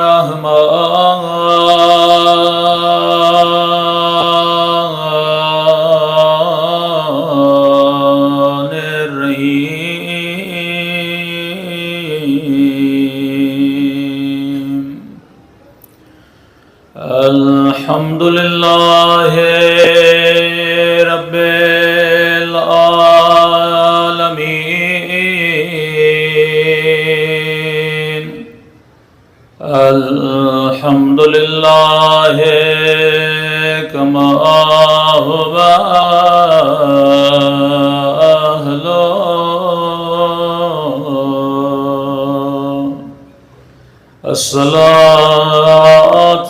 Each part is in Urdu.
الرحمن الرحيم الحمد لله رب العالمين الحمد لله كما هو أهله الصلاة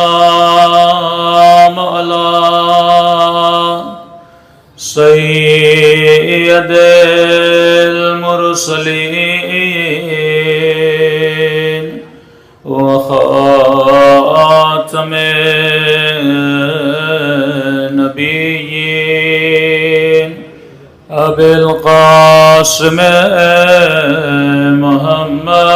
والسلام على سيد المرسلين وخاتم النبيين أبي القاسم محمد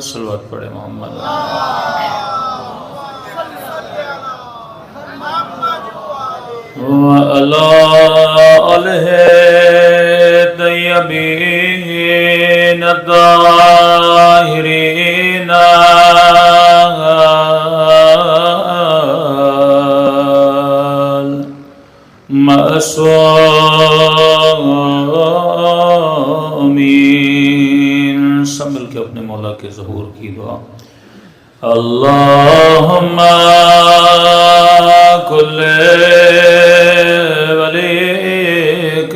صلوات پڑھے محمد وعلى آله الطيبين الطاهرين معصومین. سب مل کے اپنے مولا کے ظہور کی دعا. اللہم کل ولیک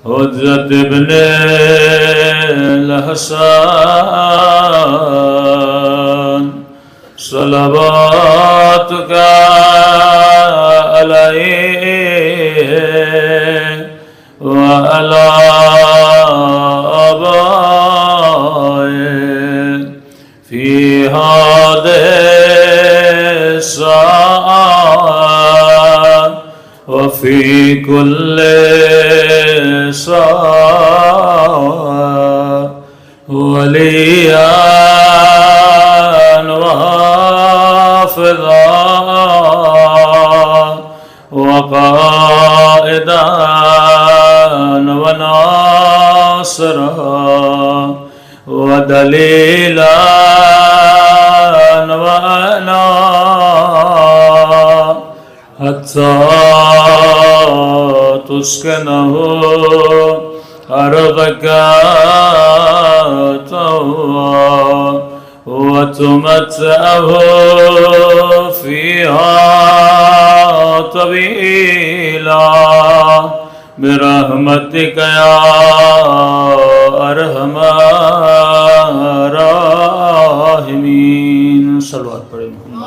حجت ابن الحسن صلواتک علیہ وعلی آبائه فی هذه الساعة وفي كل ساعة وليا وحافظا وقائدا وناصرا ودليلا وأنا حتى تسكنه أرضك طوعا وتمتعه فيها طويلا برحمتك يا ارحم الراحمین. صلوات پڑھیں محمد.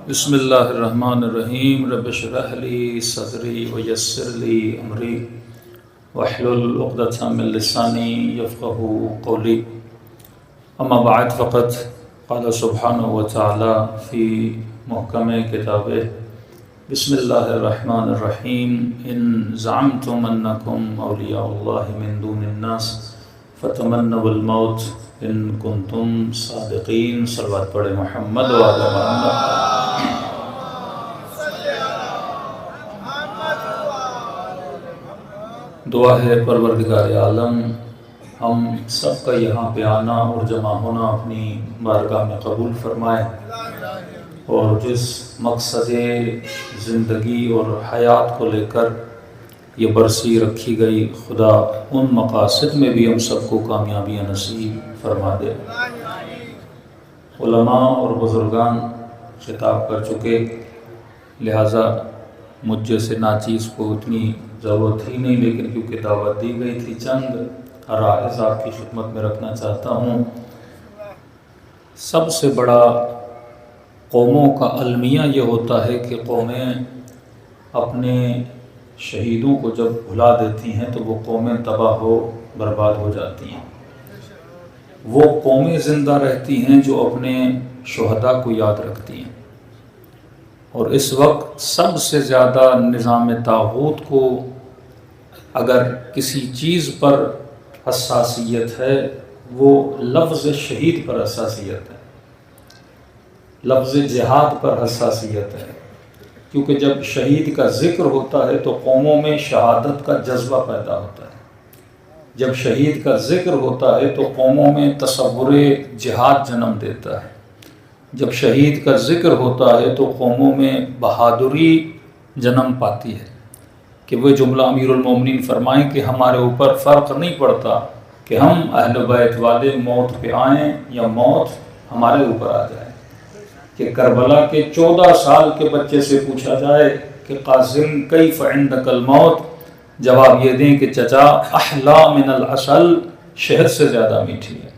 بسم اللہ الرحمن الرحیم. رب اشرح لی صدری ویسر لی امری واحلل عقدۃ من لسانی یفقهوا قولی. اما بعد فقط قال سبحانہ وتعالی فی محکم کتابہ بسم اللہ الرحمن الرحیم ان زعمتم انکم اولیاء اللہ من دون الناس فتمنوا الموت ان کنتم صادقین. صلوات پڑھے محمد و آل محمد. دعا ہے پروردگار عالم ہم سب کا یہاں پہ آنا اور جمع ہونا اپنی بارگاہ میں قبول فرمائے، اور جس مقصد زندگی اور حیات کو لے کر یہ برسی رکھی گئی خدا ان مقاصد میں بھی ہم سب کو کامیابیاں نصیب فرما دے. علماء اور بزرگان خطاب کر چکے، لہٰذا مجھ جیسے ناچیز کو اتنی ضرورت ہی نہیں، لیکن کیونکہ دعوت دی گئی تھی چند عرائض آپ کی خدمت میں رکھنا چاہتا ہوں. سب سے بڑا قوموں کا المیہ یہ ہوتا ہے کہ قومیں اپنے شہیدوں کو جب بھلا دیتی ہیں تو وہ قومیں تباہ و برباد ہو جاتی ہیں. وہ قومیں زندہ رہتی ہیں جو اپنے شہداء کو یاد رکھتی ہیں. اور اس وقت سب سے زیادہ نظام طاغوت کو اگر کسی چیز پر حساسیت ہے وہ لفظ شہید پر حساسیت ہے، لفظ جہاد پر حساسیت ہے، کیونکہ جب شہید کا ذکر ہوتا ہے تو قوموں میں شہادت کا جذبہ پیدا ہوتا ہے، جب شہید کا ذکر ہوتا ہے تو قوموں میں تصور جہاد جنم دیتا ہے، جب شہید کا ذکر ہوتا ہے تو قوموں میں بہادری جنم پاتی ہے، کہ وہ جملہ امیر المومنین فرمائیں کہ ہمارے اوپر فرق نہیں پڑتا کہ ہم اہل بیت والے موت پہ آئیں یا موت ہمارے اوپر آ جائے۔ کہ کربلا کے 14 سال کے بچے سے پوچھا جائے کہ قاسم کیف عندک الموت، جواب یہ دیں کہ چچا احلا من العسل، شہد سے زیادہ میٹھی ہے۔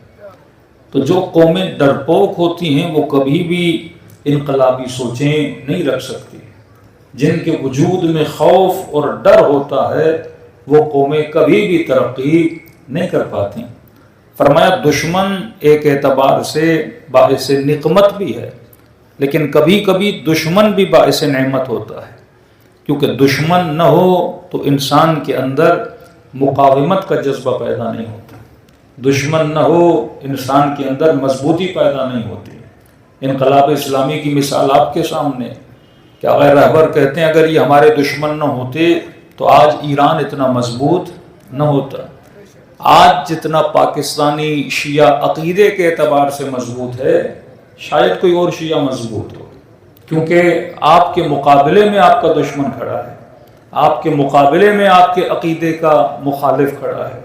تو جو قومیں ڈرپوک ہوتی ہیں وہ کبھی بھی انقلابی سوچیں نہیں رکھ سکتی، جن کے وجود میں خوف اور ڈر ہوتا ہے وہ قومیں کبھی بھی ترقی نہیں کر پاتی۔ فرمایا دشمن ایک اعتبار سے باعث نقمت بھی ہے، لیکن کبھی کبھی دشمن بھی باعث نعمت ہوتا ہے، کیونکہ دشمن نہ ہو تو انسان کے اندر مقاومت کا جذبہ پیدا نہیں ہوتا، دشمن نہ ہو انسان کے اندر مضبوطی پیدا نہیں ہوتی۔ انقلاب اسلامی کی مثال آپ کے سامنے، کہ اگر رہبر کہتے ہیں اگر یہ ہمارے دشمن نہ ہوتے تو آج ایران اتنا مضبوط نہ ہوتا، آج جتنا پاکستانی شیعہ عقیدے کے اعتبار سے مضبوط ہے شاید کوئی اور شیعہ مضبوط ہو، کیونکہ آپ کے مقابلے میں آپ کا دشمن کھڑا ہے، آپ کے مقابلے میں آپ کے عقیدے کا مخالف کھڑا ہے۔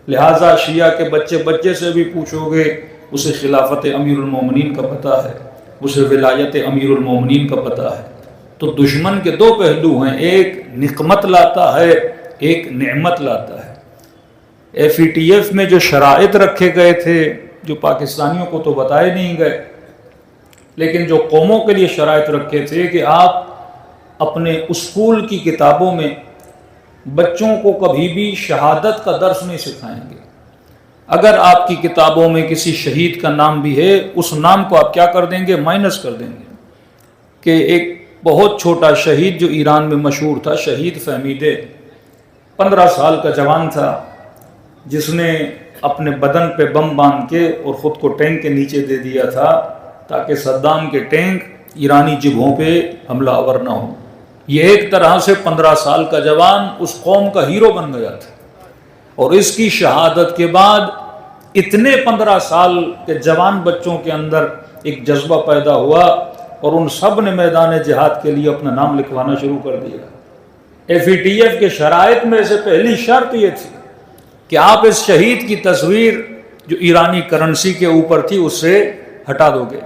لہٰذا شیعہ کے بچے سے بھی پوچھو گے اسے خلافت امیر المومنین کا پتہ ہے، اسے ولایت امیر المومنین کا پتہ ہے۔ تو دشمن کے دو پہلو ہیں، ایک نقمت لاتا ہے، ایک نعمت لاتا ہے۔ FATF میں جو شرائط رکھے گئے تھے جو پاکستانیوں کو تو بتائے نہیں گئے، لیکن جو قوموں کے لیے شرائط رکھے تھے کہ آپ اپنے اسکول کی کتابوں میں بچوں کو کبھی بھی شہادت کا درس نہیں سکھائیں گے۔ اگر آپ کی کتابوں میں کسی شہید کا نام بھی ہے اس نام کو آپ کیا کر دیں گے؟ مائنس کر دیں گے۔ کہ ایک بہت چھوٹا شہید جو ایران میں مشہور تھا، شہید فہمیدے، 15 سال کا جوان تھا، جس نے اپنے بدن پہ بم باندھ کے اور خود کو ٹینک کے نیچے دے دیا تھا تاکہ صدام کے ٹینک ایرانی جگہوں پہ حملہ آور نہ ہو۔ یہ ایک طرح سے 15 سال کا جوان اس قوم کا ہیرو بن گیا تھا، اور اس کی شہادت کے بعد اتنے 15 سال کے جوان بچوں کے اندر ایک جذبہ پیدا ہوا اور ان سب نے میدان جہاد کے لیے اپنا نام لکھوانا شروع کر دیا۔ FATF کے شرائط میں سے پہلی شرط یہ تھی کہ آپ اس شہید کی تصویر جو ایرانی کرنسی کے اوپر تھی اس سے ہٹا دو گے،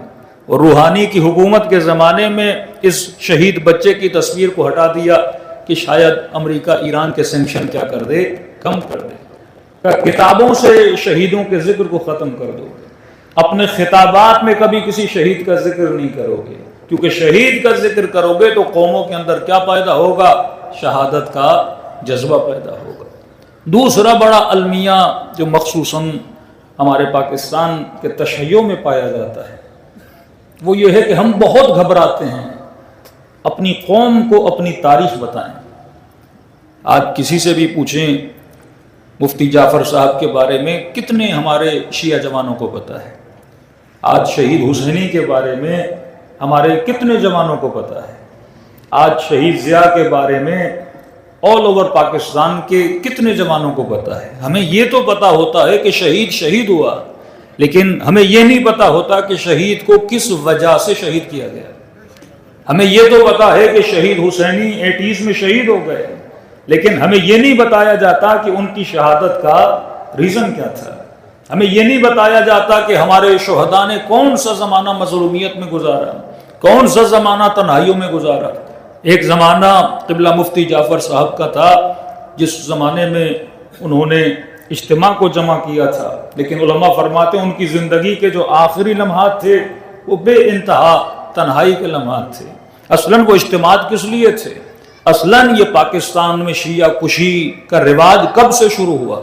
اور روحانی کی حکومت کے زمانے میں اس شہید بچے کی تصویر کو ہٹا دیا کہ شاید امریکہ ایران کے سینکشن کیا کر دے، کم کر دے۔ کتابوں سے شہیدوں کے ذکر کو ختم کر دو، اپنے خطابات میں کبھی کسی شہید کا ذکر نہیں کرو گے، کیونکہ شہید کا ذکر کرو گے تو قوموں کے اندر کیا پیدا ہوگا؟ شہادت کا جذبہ پیدا ہوگا۔ دوسرا بڑا المیہ جو مخصوصاً ہمارے پاکستان کے تشیع میں پایا جاتا ہے وہ یہ ہے کہ ہم بہت گھبراتے ہیں اپنی قوم کو اپنی تاریخ بتائیں۔ آج کسی سے بھی پوچھیں مفتی جعفر صاحب کے بارے میں کتنے ہمارے شیعہ جوانوں کو پتہ ہے، آج شہید حسینی کے بارے میں ہمارے کتنے جوانوں کو پتہ ہے، آج شہید ضیاء کے بارے میں آل اوور پاکستان کے کتنے جوانوں کو پتہ ہے۔ ہمیں یہ تو پتہ ہوتا ہے کہ شہید ہوا، لیکن ہمیں یہ نہیں پتہ ہوتا کہ شہید کو کس وجہ سے شہید کیا گیا۔ ہمیں یہ تو پتہ ہے کہ شہید حسینی 80s میں شہید ہو گئے، لیکن ہمیں یہ نہیں بتایا جاتا کہ ان کی شہادت کا ریزن کیا تھا۔ ہمیں یہ نہیں بتایا جاتا کہ ہمارے شہداء نے کون سا زمانہ مظلومیت میں گزارا، کون سا زمانہ تنہائیوں میں گزارا۔ ایک زمانہ قبلہ مفتی جعفر صاحب کا تھا جس زمانے میں انہوں نے اجتماع کو جمع کیا تھا، لیکن علماء فرماتے ہیں ان کی زندگی کے جو آخری لمحات تھے وہ بے انتہا تنہائی کے لمحات تھے۔ اصلاً وہ اجتماعات کس لیے تھے؟ اصلاً یہ پاکستان میں شیعہ کشی کا رواج کب سے شروع ہوا؟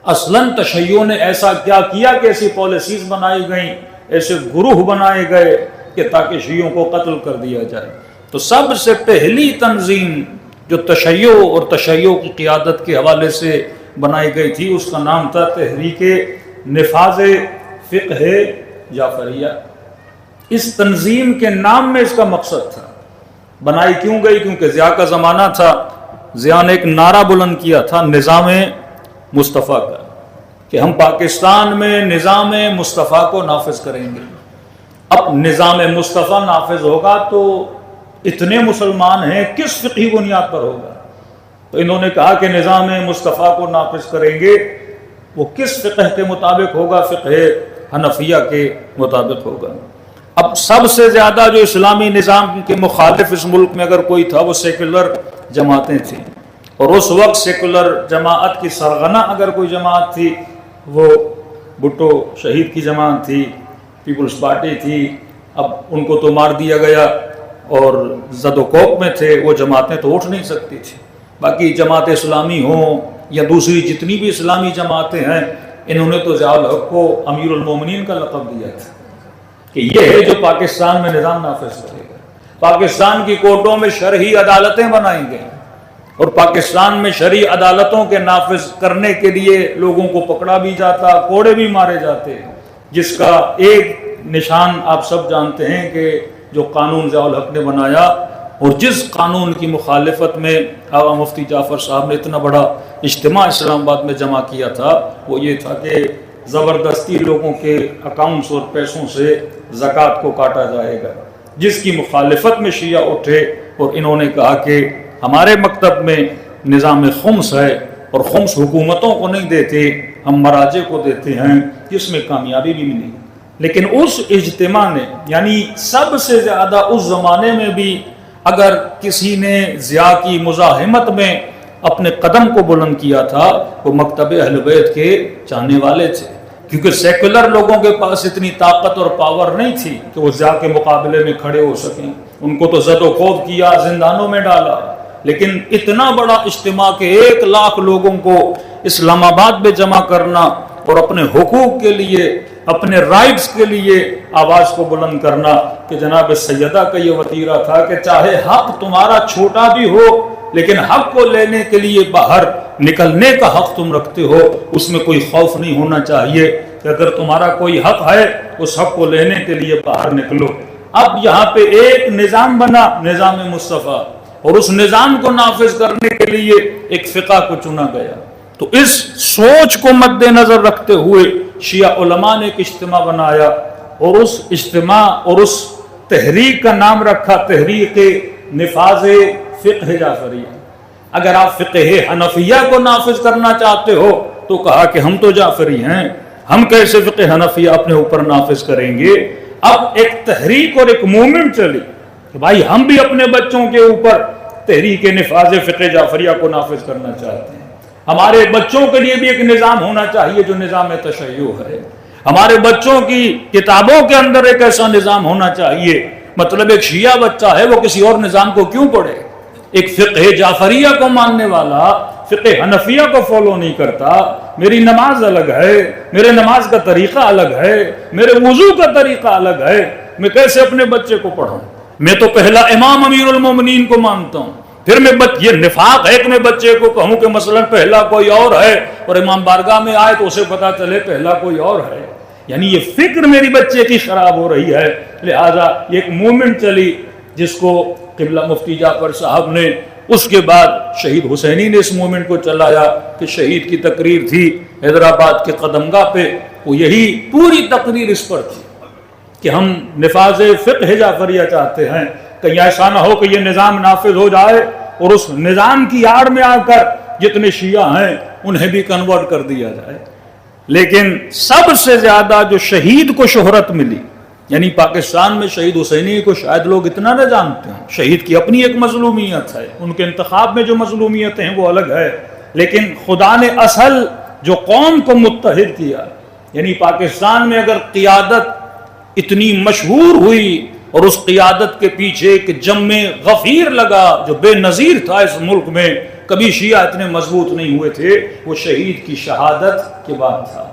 اصلاً تشیع نے ایسا کیا کیا کہ ایسی پالیسیز بنائی گئیں، ایسے گروہ بنائے گئے کہ تاکہ شیعوں کو قتل کر دیا جائے۔ تو سب سے پہلی تنظیم جو تشیع اور تشیع کی قیادت کے حوالے سے بنائی گئی تھی اس کا نام تھا تحریک نفاذ فقہ جعفریہ۔ اس تنظیم کے نام میں اس کا مقصد تھا۔ بنائی کیوں گئی؟ کیونکہ ضیاء کا زمانہ تھا، ضیاء نے ایک نعرہ بلند کیا تھا نظام مصطفیٰ کا، کہ ہم پاکستان میں نظام مصطفیٰ کو نافذ کریں گے۔ اب نظام مصطفیٰ نافذ ہوگا تو اتنے مسلمان ہیں، کس فقہی بنیاد پر ہوگا؟ تو انہوں نے کہا کہ نظام مصطفیٰ کو نافذ کریں گے، وہ کس فقہ کے مطابق ہوگا؟ فقہ حنفیہ کے مطابق ہوگا۔ اب سب سے زیادہ جو اسلامی نظام کے مخالف اس ملک میں اگر کوئی تھا وہ سیکولر جماعتیں تھیں، اور اس وقت سیکولر جماعت کی سرغنہ اگر کوئی جماعت تھی وہ بھٹو شہید کی جماعت تھی، پیپلز پارٹی تھی۔ اب ان کو تو مار دیا گیا اور زد و کوب میں تھے، وہ جماعتیں تو اٹھ نہیں سکتی تھی۔ باقی جماعت اسلامی ہوں یا دوسری جتنی بھی اسلامی جماعتیں ہیں، انہوں نے تو ضیاء الحق کو امیر المومنین کا لقب دیا تھا کہ یہ ہے جو پاکستان میں نظام نافذ کرے گا۔ پاکستان کی کورٹوں میں شرعی عدالتیں بنائیں گے، اور پاکستان میں شرعی عدالتوں کے نافذ کرنے کے لیے لوگوں کو پکڑا بھی جاتا، کوڑے بھی مارے جاتے، جس کا ایک نشان آپ سب جانتے ہیں کہ جو قانون ضیاء الحق نے بنایا، اور جس قانون کی مخالفت میں آقا مفتی جعفر صاحب نے اتنا بڑا اجتماع اسلام آباد میں جمع کیا تھا، وہ یہ تھا کہ زبردستی لوگوں کے اکاؤنٹس اور پیسوں سے زکوٰۃ کو کاٹا جائے گا، جس کی مخالفت میں شیعہ اٹھے اور انہوں نے کہا کہ ہمارے مکتب میں نظام خمس ہے اور خمس حکومتوں کو نہیں دیتے، ہم مراجع کو دیتے ہیں، جس میں کامیابی بھی ملی۔ لیکن اس اجتماع نے، یعنی سب سے زیادہ اس زمانے میں بھی اگر کسی نے ضیاء کی مزاحمت میں اپنے قدم کو بلند کیا تھا وہ مکتب اہل بیت کے چاہنے والے تھے، کیونکہ سیکولر لوگوں کے پاس اتنی طاقت اور پاور نہیں تھی کہ وہ ضیاء کے مقابلے میں کھڑے ہو سکیں۔ ان کو تو زد و خوف کیا، زندانوں میں ڈالا، لیکن اتنا بڑا اجتماع کہ 1,00,000 لوگوں کو اسلام آباد میں جمع کرنا اور اپنے حقوق کے لیے، اپنے رائٹس کے لیے آواز کو بلند کرنا، کہ جناب سیدہ کا یہ وتیرہ تھا کہ چاہے حق تمہارا چھوٹا بھی ہو لیکن حق کو لینے کے لیے باہر نکلنے کا حق تم رکھتے ہو، اس میں کوئی خوف نہیں ہونا چاہیے کہ اگر تمہارا کوئی حق ہے اس حق کو لینے کے لیے باہر نکلو۔ اب یہاں پہ ایک نظام بنا، نظام مصطفیٰ، اور اس نظام کو نافذ کرنے کے لیے ایک فقہ کو چنا گیا۔ تو اس سوچ کو مد نظر رکھتے ہوئے شیعہ علماء نے ایک اجتماع بنایا، اور اس اجتماع اور اس تحریک کا نام رکھا تحریک نفاذ فقہ جعفریہ۔ اگر آپ فقہ حنفیہ کو نافذ کرنا چاہتے ہو تو کہا کہ ہم تو جعفری ہیں، ہم کیسے فقہ حنفیہ اپنے اوپر نافذ کریں گے؟ اب ایک تحریک اور ایک موومنٹ چلی کہ بھائی ہم بھی اپنے بچوں کے اوپر تحریک نفاذ فقہ جعفریہ کو نافذ کرنا چاہتے ہیں۔ ہمارے بچوں کے لیے بھی ایک نظام ہونا چاہیے جو نظام تشیع ہے، ہمارے بچوں کی کتابوں کے اندر ایک ایسا نظام ہونا چاہیے۔ مطلب ایک شیعہ بچہ ہے وہ کسی اور نظام کو کیوں پڑھے؟ ایک فقہ جعفریہ کو ماننے والا فقہ حنفیہ کو فالو نہیں کرتا، میری نماز الگ ہے، میرے نماز کا طریقہ الگ ہے، میرے وضو کا طریقہ الگ ہے، میں کیسے اپنے بچے کو پڑھاؤں؟ میں تو پہلا امام امیر المومنین کو مانتا ہوں، پھر میں یہ نفاق ہے کہ میں بچے کو کہوں کہ مثلا پہلا کوئی اور ہے اور امام بارگاہ میں آئے تو اسے پتا چلے پہلا کوئی اور ہے۔ یعنی یہ فکر میری بچے کی خراب ہو رہی ہے۔ لہذا ایک موومنٹ چلی جس کو قبلہ مفتی جعفر صاحب نے، اس کے بعد شہید حسینی نے اس موومنٹ کو چلایا کہ شہید کی تقریر تھی حیدرآباد کے قدمگاہ پہ، وہ یہی پوری تقریر اس پر تھی کہ ہم نفاذ فقہ جعفریہ چاہتے ہیں، کہیں ایسا نہ ہو کہ یہ نظام نافذ ہو جائے اور اس نظام کی آڑ میں آ کر جتنے شیعہ ہیں انہیں بھی کنورٹ کر دیا جائے۔ لیکن سب سے زیادہ جو شہید کو شہرت ملی، یعنی پاکستان میں شہید حسینی کو شاید لوگ اتنا نہ جانتے ہیں، شہید کی اپنی ایک مظلومیت ہے، ان کے انتخاب میں جو مظلومیتیں ہیں وہ الگ ہے، لیکن خدا نے اصل جو قوم کو متحد کیا، یعنی پاکستان میں اگر قیادت اتنی مشہور ہوئی اور اس قیادت کے پیچھے ایک جم غفیر لگا جو بے نظیر تھا اس ملک میں، کبھی شیعہ اتنے مضبوط نہیں ہوئے تھے، وہ شہید کی شہادت کے بعد تھا۔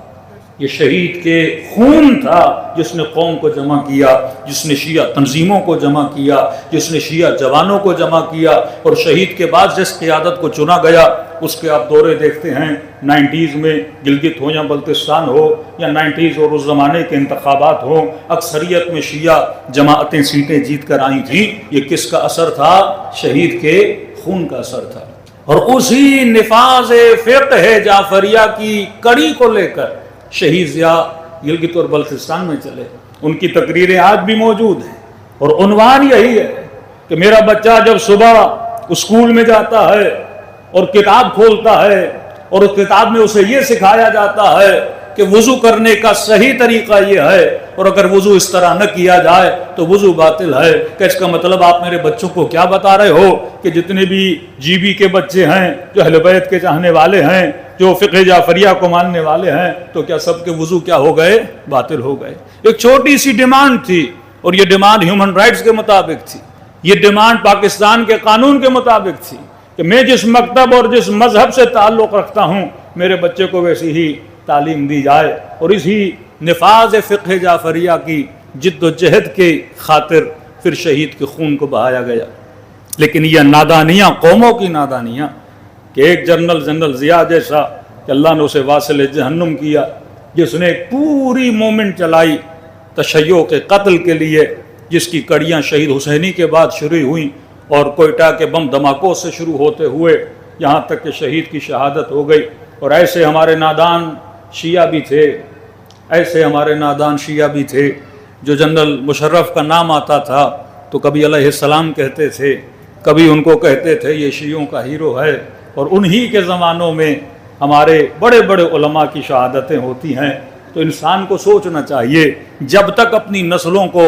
یہ شہید کے خون تھا جس نے قوم کو جمع کیا، جس نے شیعہ تنظیموں کو جمع کیا، جس نے شیعہ جوانوں کو جمع کیا، اور شہید کے بعد جس قیادت کو چنا گیا اس کے آپ دورے دیکھتے ہیں 90s میں گلگت ہو یا بلتستان ہو یا 90s اور اس زمانے کے انتخابات ہوں، اکثریت میں شیعہ جماعتیں سیٹیں جیت کر آئی تھیں۔ یہ کس کا اثر تھا؟ شہید کے خون کا اثر تھا۔ اور اسی نفاذ فقہ جعفریہ کی کڑی کو لے کر شہید ضیاء گلگت اور بلتستان میں چلے۔ ان کی تقریریں آج بھی موجود ہیں اور عنوان یہی ہے کہ میرا بچہ جب صبح اسکول میں جاتا ہے اور کتاب کھولتا ہے اور اس کتاب میں اسے یہ سکھایا جاتا ہے کہ وضو کرنے کا صحیح طریقہ یہ ہے، اور اگر وضو اس طرح نہ کیا جائے تو وضو باطل ہے۔ کہ اس کا مطلب آپ میرے بچوں کو کیا بتا رہے ہو کہ جتنے بھی جی بی کے بچے ہیں، جو اہل بیت کے چاہنے والے ہیں، جو فقہ جعفریہ کو ماننے والے ہیں، تو کیا سب کے وضو کیا ہو گئے؟ باطل ہو گئے؟ ایک چھوٹی سی ڈیمانڈ تھی، اور یہ ڈیمانڈ ہیومن رائٹس کے مطابق تھی، یہ ڈیمانڈ پاکستان کے قانون کے مطابق تھی کہ میں جس مکتب اور جس مذہب سے تعلق رکھتا ہوں میرے بچے کو ویسی ہی تعلیم دی جائے۔ اور اسی نفاذ فقہ جعفریہ کی جد و جہد کے خاطر پھر شہید کے خون کو بہایا گیا۔ لیکن یہ نادانیاں، قوموں کی نادانیاں، کہ ایک جنرل ضیاء جیسا کہ اللہ نے اسے واصل جہنم کیا، جس نے پوری مومنٹ چلائی تشیع کے قتل کے لیے، جس کی کڑیاں شہید حسینی کے بعد شروع ہوئیں اور کوئٹہ کے بم دھماکوں سے شروع ہوتے ہوئے یہاں تک کہ شہید کی شہادت ہو گئی۔ اور ایسے ہمارے نادان شیعہ بھی تھے، ایسے ہمارے نادان شیعہ بھی تھے جو جنرل مشرف کا نام آتا تھا تو کبھی علیہ السلام کہتے تھے، کبھی ان کو کہتے تھے یہ شیعوں کا ہیرو ہے۔ اور انہی کے زمانوں میں ہمارے بڑے بڑے علماء کی شہادتیں ہوتی ہیں۔ تو انسان کو سوچنا چاہیے، جب تک اپنی نسلوں کو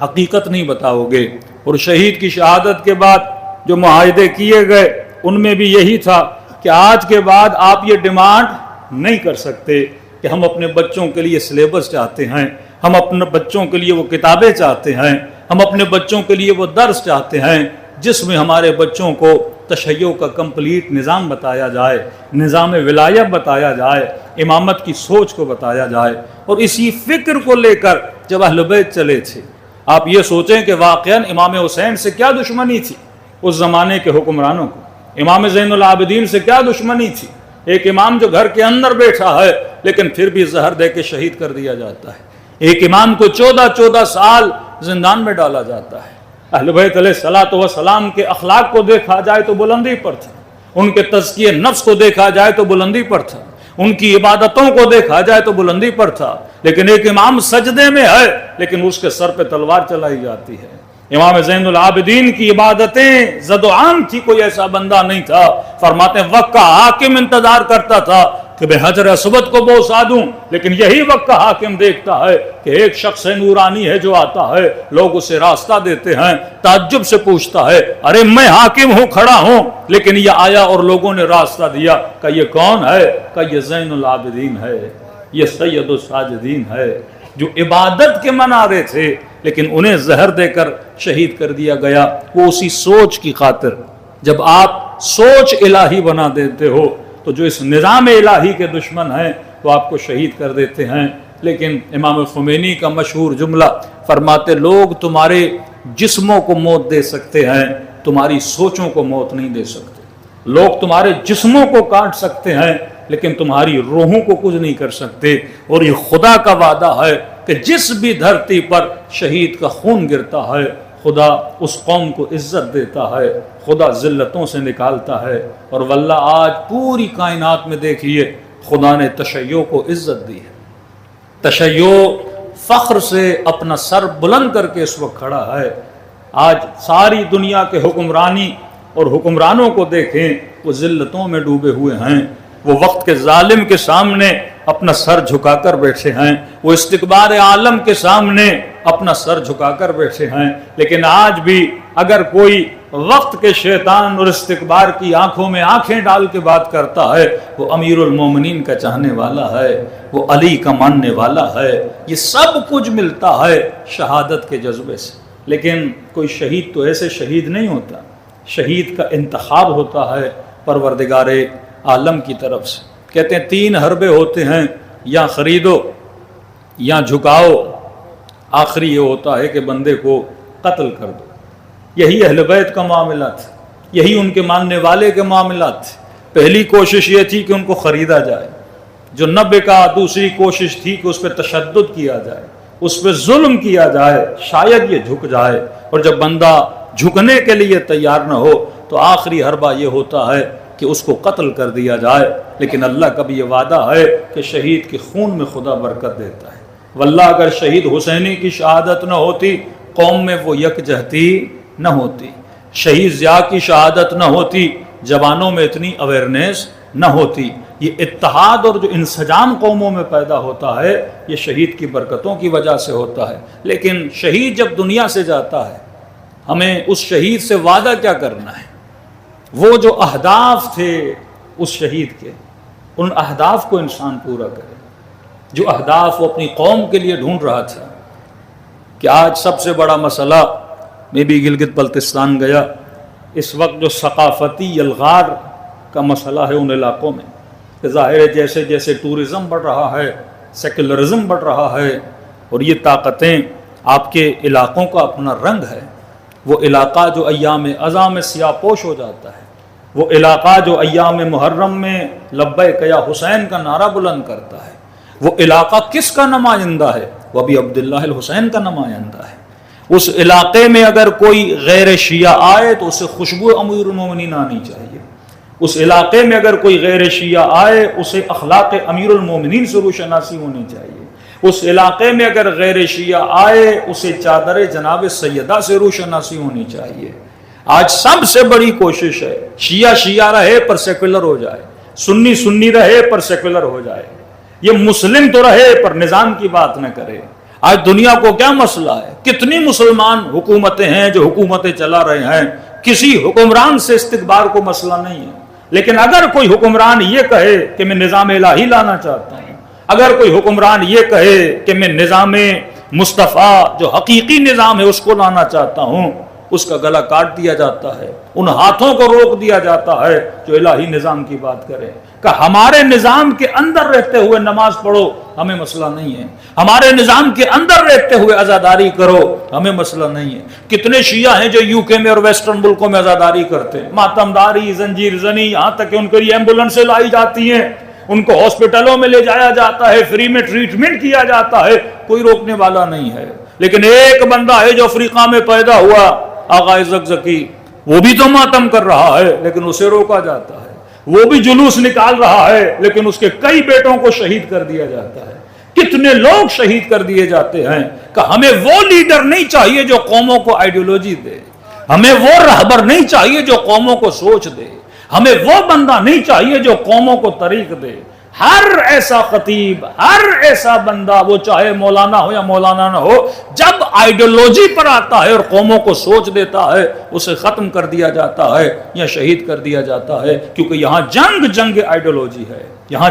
حقیقت نہیں بتاؤ گے۔ اور شہید کی شہادت کے بعد جو معاہدے کیے گئے ان میں بھی یہی تھا کہ آج کے بعد آپ یہ ڈیمانڈ نہیں کر سکتے کہ ہم اپنے بچوں کے لیے سلیبس چاہتے ہیں، ہم اپنے بچوں کے لیے وہ کتابیں چاہتے ہیں، ہم اپنے بچوں کے لیے وہ درس چاہتے ہیں جس میں ہمارے بچوں کو تشیع کا کمپلیٹ نظام بتایا جائے، نظام ولایت بتایا جائے، امامت کی سوچ کو بتایا جائے۔ اور اسی فکر کو لے کر جب اہل بیت چلے تھے، آپ یہ سوچیں کہ واقعاً امام حسین سے کیا دشمنی تھی اس زمانے کے حکمرانوں کو، امام زین العابدین سے کیا دشمنی تھی؟ ایک امام جو گھر کے اندر بیٹھا ہے لیکن پھر بھی زہر دے کے شہید کر دیا جاتا ہے، ایک امام کو 14 سال زندان میں ڈالا جاتا ہے۔ اہل بیت علیہ الصلوۃ والسلام کے اخلاق کو دیکھا جائے تو بلندی پر تھا، ان کے تزکیہ نفس کو دیکھا جائے تو بلندی پر تھا، ان کی عبادتوں کو دیکھا جائے تو بلندی پر تھا۔ لیکن ایک امام سجدے میں ہے لیکن اس کے سر پہ تلوار چلائی جاتی ہے۔ امام زین العابدین کی عبادتیں زد و عام تھی، کوئی ایسا بندہ نہیں تھا، فرماتے ہیں وقت کا حاکم انتظار کرتا تھا کہ میں حجر اسود کو بوسا دوں، لیکن یہی وقت کا حاکم دیکھتا ہے کہ ایک شخص نورانی ہے جو آتا ہے، لوگ اسے راستہ دیتے ہیں، تعجب سے پوچھتا ہے ارے میں حاکم ہوں، کھڑا ہوں، لیکن یہ آیا اور لوگوں نے راستہ دیا۔ کہ یہ کون ہے؟ کہ یہ زین العابدین ہے، یہ سید الساجدین ہے، جو عبادت کے منارے تھے لیکن انہیں زہر دے کر شہید کر دیا گیا۔ وہ اسی سوچ کی خاطر، جب آپ سوچ الہی بنا دیتے ہو تو جو اس نظام الہی کے دشمن ہیں وہ آپ کو شہید کر دیتے ہیں۔ لیکن امام خمینی کا مشہور جملہ فرماتے، لوگ تمہارے جسموں کو موت دے سکتے ہیں، تمہاری سوچوں کو موت نہیں دے سکتے۔ لوگ تمہارے جسموں کو کاٹ سکتے ہیں لیکن تمہاری روحوں کو کچھ نہیں کر سکتے۔ اور یہ خدا کا وعدہ ہے کہ جس بھی دھرتی پر شہید کا خون گرتا ہے خدا اس قوم کو عزت دیتا ہے، خدا ذلتوں سے نکالتا ہے۔ اور واللہ آج پوری کائنات میں دیکھیے خدا نے تشیع کو عزت دی ہے۔ تشیع فخر سے اپنا سر بلند کر کے اس وقت کھڑا ہے۔ آج ساری دنیا کے حکمرانی اور حکمرانوں کو دیکھیں، وہ ذلتوں میں ڈوبے ہوئے ہیں، وہ وقت کے ظالم کے سامنے اپنا سر جھکا کر بیٹھے ہیں، وہ استکبار عالم کے سامنے اپنا سر جھکا کر بیٹھے ہیں۔ لیکن آج بھی اگر کوئی وقت کے شیطان اور استکبار کی آنکھوں میں آنکھیں ڈال کے بات کرتا ہے، وہ امیر المومنین کا چاہنے والا ہے، وہ علی کا ماننے والا ہے، یہ سب کچھ ملتا ہے شہادت کے جذبے سے۔ لیکن کوئی شہید تو ایسے شہید نہیں ہوتا، شہید کا انتخاب ہوتا ہے پروردگار عالم کی طرف سے۔ کہتے ہیں 3 حربے ہوتے ہیں، یا خریدو یا جھکاؤ، آخری یہ ہوتا ہے کہ بندے کو قتل کر دو۔ یہی اہل بیت کا معاملہ تھا، یہی ان کے ماننے والے کے معاملات تھے۔ پہلی کوشش یہ تھی کہ ان کو خریدا جائے، جو نہ بکا دوسری کوشش تھی کہ اس پہ تشدد کیا جائے، اس پہ ظلم کیا جائے، شاید یہ جھک جائے، اور جب بندہ جھکنے کے لیے تیار نہ ہو تو آخری حربہ یہ ہوتا ہے کہ اس کو قتل کر دیا جائے۔ لیکن اللہ کا بھی یہ وعدہ ہے کہ شہید کے خون میں خدا برکت دیتا ہے۔ واللہ اگر شہید حسینی کی شہادت نہ ہوتی، قوم میں وہ یکجہتی نہ ہوتی، شہید ضیاء کی شہادت نہ ہوتی، جوانوں میں اتنی اویئرنیس نہ ہوتی۔ یہ اتحاد اور جو انسجام قوموں میں پیدا ہوتا ہے یہ شہید کی برکتوں کی وجہ سے ہوتا ہے۔ لیکن شہید جب دنیا سے جاتا ہے، ہمیں اس شہید سے وعدہ کیا کرنا ہے؟ وہ جو اہداف تھے اس شہید کے، ان اہداف کو انسان پورا کرے۔ جو اہداف وہ اپنی قوم کے لیے ڈھونڈ رہا تھا، کہ آج سب سے بڑا مسئلہ، میں بھی گلگت بلتستان گیا، اس وقت جو ثقافتی یلغار کا مسئلہ ہے ان علاقوں میں، کہ ظاہر ہے جیسے جیسے ٹورزم بڑھ رہا ہے، سیکولرزم بڑھ رہا ہے، اور یہ طاقتیں، آپ کے علاقوں کا اپنا رنگ ہے۔ وہ علاقہ جو ایام اذاں میں سیاہ پوش ہو جاتا ہے، وہ علاقہ جو ایام محرم میں لبیک یا حسین کا نعرہ بلند کرتا ہے، وہ علاقہ کس کا نمائندہ ہے؟ وہ ابھی عبداللہ الحسین کا نمائندہ ہے۔ اس علاقے میں اگر کوئی غیر شیعہ آئے تو اسے خوشبو امیر المومنین آنی چاہیے۔ اس علاقے میں اگر کوئی غیر شیعہ آئے اسے اخلاق امیر المومنین سے روشناسی ہونی چاہیے۔ اس علاقے میں اگر غیر شیعہ آئے اسے چادر جناب سیدہ سے روشناسی ہونی چاہیے۔ آج سب سے بڑی کوشش ہے شیعہ شیعہ رہے پر سیکولر ہو جائے، سنی سنی رہے پر سیکولر ہو جائے، یہ مسلم تو رہے پر نظام کی بات نہ کرے۔ آج دنیا کو کیا مسئلہ ہے؟ کتنی مسلمان حکومتیں ہیں جو حکومتیں چلا رہے ہیں، کسی حکمران سے استکبار کو مسئلہ نہیں ہے۔ لیکن اگر کوئی حکمران یہ کہے کہ میں نظام الہی لانا چاہتا ہوں، اگر کوئی حکمران یہ کہے کہ میں نظام مصطفیٰ جو حقیقی نظام ہے اس کو لانا چاہتا ہوں، اس کا گلا کاٹ دیا جاتا ہے، ان ہاتھوں کو روک دیا جاتا ہے جو الہی نظام کی بات کرے۔ کہ ہمارے نظام کے اندر رہتے ہوئے نماز پڑھو، ہمیں مسئلہ نہیں ہے۔ ہمارے نظام کے اندر رہتے ہوئے عزاداری کرو، ہمیں مسئلہ نہیں ہے۔ کتنے شیعہ ہیں جو یو کے میں اور ویسٹرن ملکوں میں عزاداری کرتے ہیں، ماتمداری، زنجیر زنی، یہاں تک کہ ان کے لیے ایمبولینسیں لائی جاتی ہیں، ان کو ہاسپٹلوں میں لے جایا جاتا ہے، فری میں ٹریٹمنٹ کیا جاتا ہے، کوئی روکنے والا نہیں ہے۔ لیکن ایک بندہ ہے جو افریقہ میں پیدا ہوا، آغا زکزکی، وہ بھی تو ماتم کر رہا ہے لیکن اسے روکا جاتا ہے، وہ بھی جلوس نکال رہا ہے لیکن اس کے کئی بیٹوں کو شہید کر دیا جاتا ہے۔ کتنے لوگ شہید کر دیے جاتے ہیں۔ کہ ہمیں وہ لیڈر نہیں چاہیے جو قوموں کو آئیڈیولوجی دے، ہمیں وہ رہبر نہیں چاہیے جو قوموں کو سوچ دے، ہمیں وہ بندہ نہیں چاہیے جو قوموں کو طریق دے۔ ہر ایسا خطیب، ہر ایسا بندہ، وہ چاہے مولانا ہو یا مولانا نہ ہو، جب آئیڈیولوجی پر آتا ہے اور قوموں کو سوچ دیتا ہے، اسے ختم کر دیا جاتا ہے یا شہید کر دیا جاتا ہے۔ کیونکہ یہاں جنگ آئیڈیولوجی ہے، یہاں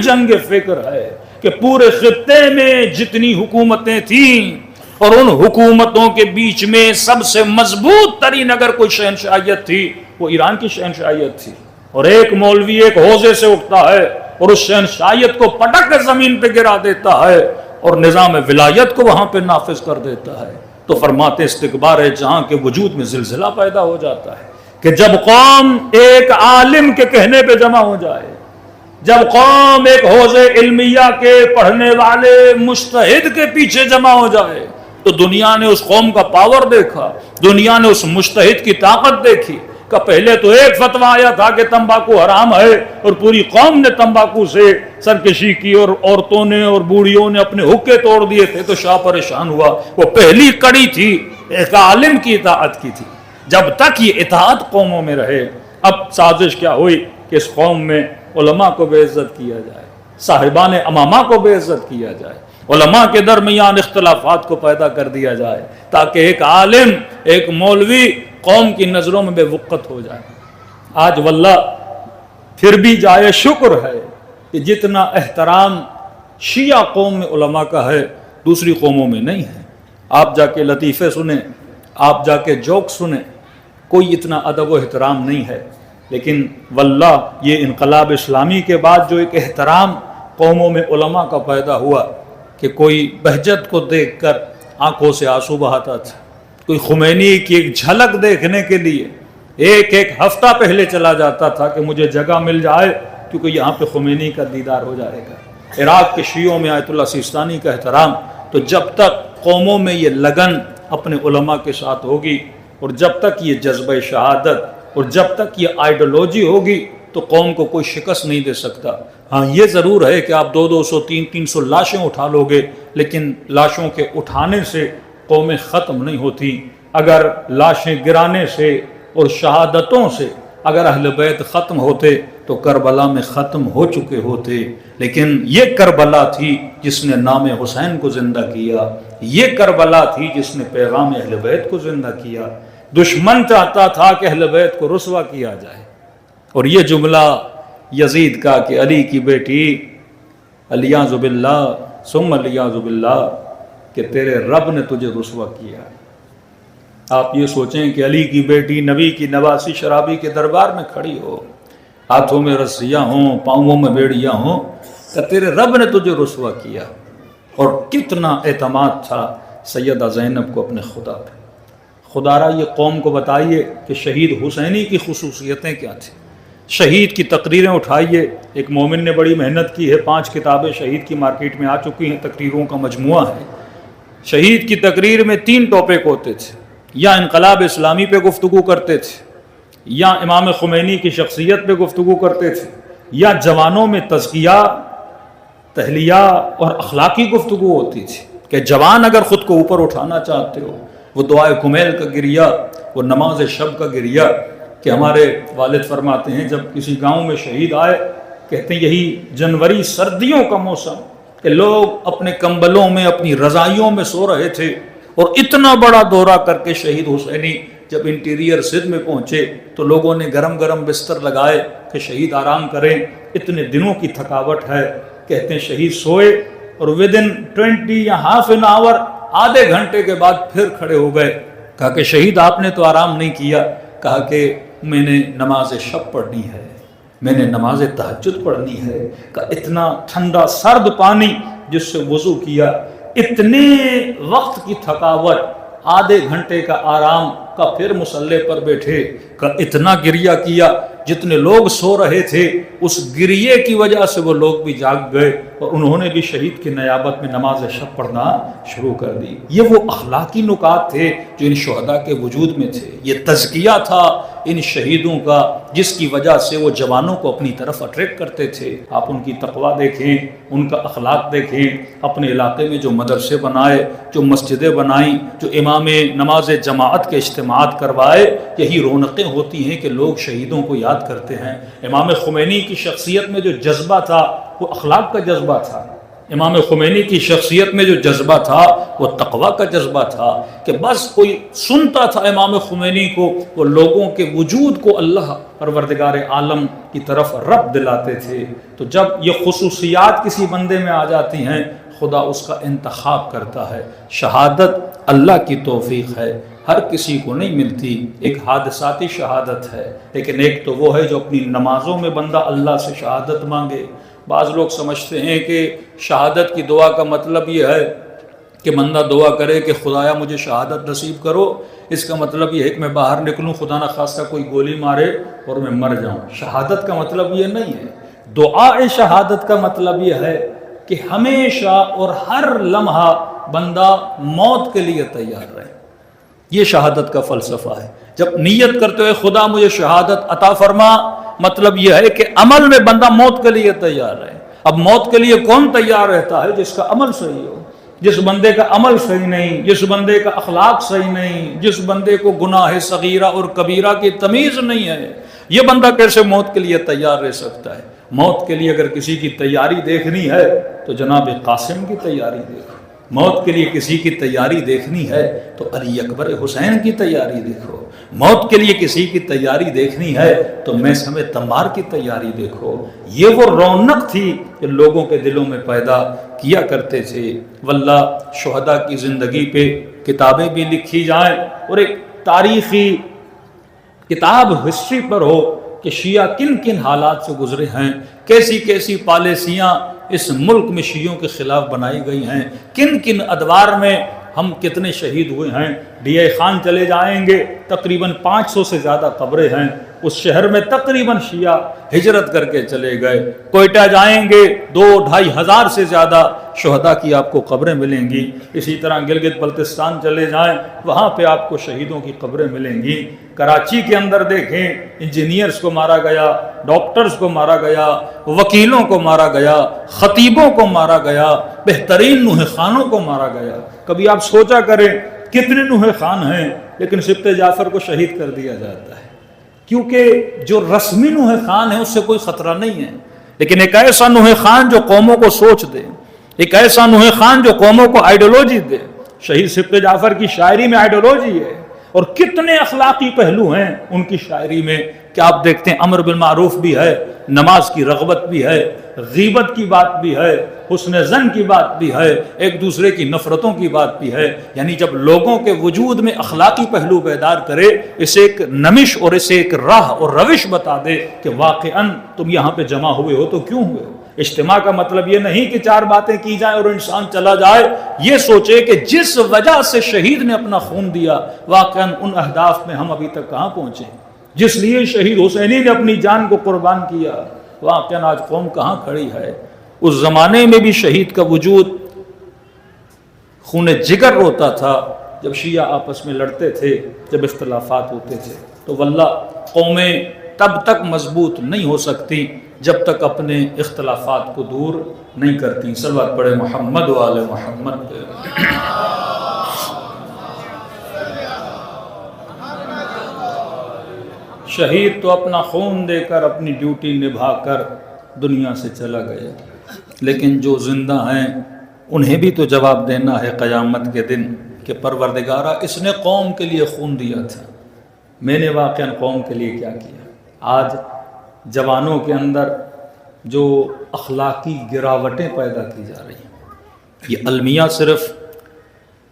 جنگ فکر ہے کہ پورے خطے میں جتنی حکومتیں تھیں اور ان حکومتوں کے بیچ میں سب سے مضبوط ترین اگر کوئی شہنشاہیت تھی وہ ایران کی شہنشاہیت تھی۔ اور ایک مولوی ایک حوضے سے اٹھتا ہے اور اس شہنشاہیت کو پٹک کر زمین پہ گرا دیتا ہے اور نظام ولایت کو وہاں پہ نافذ کر دیتا ہے، تو فرماتے استکبار ہے جہاں کے وجود میں زلزلہ پیدا ہو جاتا ہے۔ کہ جب قوم ایک عالم کے کہنے پہ جمع ہو جائے، جب قوم ایک حوض علمیہ کے پڑھنے والے مجتہد کے پیچھے جمع ہو جائے، تو دنیا نے اس قوم کا پاور دیکھا، دنیا نے اس مجتہد کی طاقت دیکھی۔ کہ پہلے تو ایک فتویٰ آیا تھا کہ تمباکو حرام ہے اور پوری قوم نے تمباکو سے سرکشی کی اور عورتوں نے اور بوڑھیوں نے اپنے حقے توڑ دیے تھے، تو شاہ پریشان ہوا۔ وہ پہلی کڑی تھی، ایک عالم کی اطاعت کی تھی۔ جب تک یہ اطاعت قوموں میں رہے، اب سازش کیا ہوئی کہ اس قوم میں علماء کو بے عزت کیا جائے، صاحبان امامہ کو بے عزت کیا جائے، علماء کے درمیان اختلافات کو پیدا کر دیا جائے، تاکہ ایک عالم، ایک مولوی قوم کی نظروں میں بے وقت ہو جائے۔ آج واللہ پھر بھی جائے شکر ہے کہ جتنا احترام شیعہ قوم میں علماء کا ہے دوسری قوموں میں نہیں ہے۔ آپ جا کے لطیفے سنیں، آپ جا کے جوک سنیں، کوئی اتنا ادب و احترام نہیں ہے۔ لیکن واللہ یہ انقلاب اسلامی کے بعد جو ایک احترام قوموں میں علماء کا پیدا ہوا کہ کوئی بہجت کو دیکھ کر آنکھوں سے آنسو بہاتا تھا، کوئی خمینی کی ایک جھلک دیکھنے کے لیے ایک ہفتہ پہلے چلا جاتا تھا کہ مجھے جگہ مل جائے کیونکہ یہاں پہ خمینی کا دیدار ہو جائے گا۔ عراق کے شیعوں میں آیت اللہ سیستانی کا احترام، تو جب تک قوموں میں یہ لگن اپنے علماء کے ساتھ ہوگی اور جب تک یہ جذبہ شہادت اور جب تک یہ آئیڈیالوجی ہوگی تو قوم کو کوئی شکست نہیں دے سکتا۔ ہاں یہ ضرور ہے کہ آپ 200 300 لاشیں اٹھا لو گے، لیکن لاشوں کے اٹھانے سے قومیں ختم نہیں ہوتی۔ اگر لاشیں گرانے سے اور شہادتوں سے اگر اہل بیت ختم ہوتے تو کربلا میں ختم ہو چکے ہوتے، لیکن یہ کربلا تھی جس نے نام حسین کو زندہ کیا، یہ کربلا تھی جس نے پیغام اہل بیت کو زندہ کیا۔ دشمن چاہتا تھا کہ اہل بیت کو رسوا کیا جائے، اور یہ جملہ یزید کا کہ علی کی بیٹی الیاذ باللہ ثم الیاذ باللہ کہ تیرے رب نے تجھے رسوا کیا۔ آپ یہ سوچیں کہ علی کی بیٹی نبی کی نواسی شرابی کے دربار میں کھڑی ہو، ہاتھوں میں رسیاں ہوں، پاؤں میں بیڑیاں ہوں، کہ تیرے رب نے تجھے رسوا کیا۔ اور کتنا اعتماد تھا سیدہ زینب کو اپنے خدا پہ۔ خدا را یہ قوم کو بتائیے کہ شہید حسینی کی خصوصیتیں کیا تھیں۔ شہید کی تقریریں اٹھائیے، ایک مومن نے بڑی محنت کی ہے، 5 کتابیں شہید کی مارکیٹ میں آ چکی ہیں، تقریروں کا مجموعہ ہے۔ شہید کی تقریر میں 3 ٹاپک ہوتے تھے، یا انقلاب اسلامی پہ گفتگو کرتے تھے، یا امام خمینی کی شخصیت پہ گفتگو کرتے تھے، یا جوانوں میں تزکیہ، تحلیہ اور اخلاقی گفتگو ہوتی تھی کہ جوان اگر خود کو اوپر اٹھانا چاہتے ہو، وہ دعائے کمیل کا گریہ، وہ نماز شب کا گریہ، کہ ہمارے والد فرماتے ہیں جب کسی گاؤں میں شہید آئے، کہتے ہیں یہی جنوری سردیوں کا موسم کہ لوگ اپنے کمبلوں میں اپنی رضائیوں میں سو رہے تھے، اور اتنا بڑا دورہ کر کے شہید حسینی جب انٹیریئر سندھ میں پہنچے تو لوگوں نے گرم گرم بستر لگائے کہ شہید آرام کریں، اتنے دنوں کی تھکاوٹ ہے۔ کہتے ہیں شہید سوئے اور ودن 20 یا ہاف این آور، آدھے گھنٹے کے بعد پھر کھڑے ہو گئے۔ کہا کہ شہید آپ نے تو آرام نہیں کیا، کہا کہ میں نے نماز شب پڑھنی ہے، میں نے نماز تہجد پڑھنی ہے۔ کہ اتنا ٹھنڈا سرد پانی جس سے وضو کیا، اتنے وقت کی تھکاوٹ، آدھے گھنٹے کا آرام کا، پھر مصلی پر بیٹھے، کہ اتنا گریہ کیا، جتنے لوگ سو رہے تھے اس گریے کی وجہ سے وہ لوگ بھی جاگ گئے اور انہوں نے بھی شہید کی نیابت میں نماز شب پڑھنا شروع کر دی۔ یہ وہ اخلاقی نکات تھے جو ان شہداء کے وجود میں تھے، یہ تزکیہ تھا ان شہیدوں کا جس کی وجہ سے وہ جوانوں کو اپنی طرف اٹریکٹ کرتے تھے۔ آپ ان کی تقویٰ دیکھیں، ان کا اخلاق دیکھیں، اپنے علاقے میں جو مدرسے بنائے، جو مسجدیں بنائیں، جو امام نماز جماعت کے اجتماعات کروائے، یہی رونقیں ہوتی ہیں کہ لوگ شہیدوں کو یاد کرتے ہیں۔ امام خمینی کی شخصیت میں جو جذبہ تھا وہ اخلاق کا جذبہ تھا، امام خمینی کی شخصیت میں جو جذبہ تھا وہ تقویٰ کا جذبہ تھا، کہ بس کوئی سنتا تھا امام خمینی کو، وہ لوگوں کے وجود کو اللہ پروردگار عالم کی طرف رب دلاتے تھے۔ تو جب یہ خصوصیات کسی بندے میں آ جاتی ہیں، خدا اس کا انتخاب کرتا ہے۔ شہادت اللہ کی توفیق ہے، ہر کسی کو نہیں ملتی، ایک حادثاتی شہادت ہے، لیکن ایک تو وہ ہے جو اپنی نمازوں میں بندہ اللہ سے شہادت مانگے۔ بعض لوگ سمجھتے ہیں کہ شہادت کی دعا کا مطلب یہ ہے کہ بندہ دعا کرے کہ خدایا مجھے شہادت نصیب کرو، اس کا مطلب یہ ہے کہ میں باہر نکلوں، خدا نہ خواستہ کوئی گولی مارے اور میں مر جاؤں۔ شہادت کا مطلب یہ نہیں ہے۔ دعا شہادت کا مطلب یہ ہے کہ ہمیشہ اور ہر لمحہ بندہ موت کے لیے تیار رہے۔ یہ شہادت کا فلسفہ ہے۔ جب نیت کرتے ہوئے خدا مجھے شہادت عطا فرما، مطلب یہ ہے کہ عمل میں بندہ موت کے لیے تیار ہے۔ اب موت کے لیے کون تیار رہتا ہے؟ جس کا عمل صحیح ہو۔ جس بندے کا عمل صحیح نہیں، جس بندے کا اخلاق صحیح نہیں، جس بندے کو گناہ صغیرہ اور کبیرہ کی تمیز نہیں ہے، یہ بندہ کیسے موت کے لیے تیار رہ سکتا ہے؟ موت کے لیے اگر کسی کی تیاری دیکھنی ہے تو جناب قاسم کی تیاری دیکھو، موت کے لیے کسی کی تیاری دیکھنی ہے تو علی اکبر حسین کی تیاری دیکھو، موت کے لیے کسی کی تیاری دیکھنی ہے تو میثم تمار کی تیاری دیکھو۔ یہ وہ رونق تھی کہ لوگوں کے دلوں میں پیدا کیا کرتے تھے۔ واللہ شہداء کی زندگی پہ کتابیں بھی لکھی جائیں اور ایک تاریخی کتاب ہسٹری پر ہو کہ شیعہ کن کن حالات سے گزرے ہیں، کیسی کیسی پالیسیاں اس ملک میں شیعوں کے خلاف بنائی گئی ہیں، کن کن ادوار میں ہم کتنے شہید ہوئے ہیں۔ ڈی اے خان چلے جائیں گے، تقریباً 500 سے زیادہ قبریں ہیں اس شہر میں، تقریباً شیعہ ہجرت کر کے چلے گئے۔ کوئٹہ جائیں گے، 2-2.5 ہزار سے زیادہ شہداء کی آپ کو قبریں ملیں گی۔ اسی طرح گلگت بلتستان چلے جائیں، وہاں پہ آپ کو شہیدوں کی قبریں ملیں گی۔ کراچی کے اندر دیکھیں، انجینئرز کو مارا گیا، ڈاکٹرز کو مارا گیا، وکیلوں کو مارا گیا، خطیبوں کو مارا گیا، بہترین نوحہ خانوں کو مارا گیا۔ کبھی آپ سوچا کریں کتنے نوحہ خان ہیں، لیکن سبط جعفر کو شہید کر دیا جاتا ہے، کیونکہ جو رسمی نوحہ خان ہے اس سے کوئی خطرہ نہیں ہے، لیکن ایک ایسا نوحہ خان جو قوموں کو سوچ دے، ایک ایسا نوحہ خان جو قوموں کو آئیڈیولوجی دے۔ شہید سبط جعفر کی شاعری میں آئیڈیولوجی ہے، اور کتنے اخلاقی پہلو ہیں ان کی شاعری میں کہ آپ دیکھتے ہیں امر بالمعروف بھی ہے، نماز کی رغبت بھی ہے، غیبت کی بات بھی ہے، حسن ظن کی بات بھی ہے، ایک دوسرے کی نفرتوں کی بات بھی ہے۔ یعنی جب لوگوں کے وجود میں اخلاقی پہلو بیدار کرے، اسے ایک نمش اور اسے ایک راہ اور روش بتا دے کہ واقعاً تم یہاں پہ جمع ہوئے ہو تو کیوں ہوئے ہو۔ اجتماع کا مطلب یہ نہیں کہ 4 باتیں کی جائیں اور انسان چلا جائے، یہ سوچے کہ جس وجہ سے شہید نے اپنا خون دیا، واقعاً ان اہداف میں ہم ابھی تک کہاں پہنچے، جس لیے شہید حسینی نے اپنی جان کو قربان کیا، واقعاً آج قوم کہاں کھڑی ہے۔ اس زمانے میں بھی شہید کا وجود خون جگر روتا تھا، جب شیعہ آپس میں لڑتے تھے، جب اختلافات ہوتے تھے، تو واللہ قومیں تب تک مضبوط نہیں ہو سکتی جب تک اپنے اختلافات کو دور نہیں کرتی۔ صلوات پڑھے محمد و آل محمد۔ شہید تو اپنا خون دے کر، اپنی ڈیوٹی نبھا کر دنیا سے چلا گیا، لیکن جو زندہ ہیں انہیں بھی تو جواب دینا ہے قیامت کے دن کہ پروردگارہ اس نے قوم کے لیے خون دیا تھا، میں نے واقعاً قوم کے لیے کیا کیا۔ آج جوانوں کے اندر جو اخلاقی گراوٹیں پیدا کی جا رہی ہیں، یہ المیہ صرف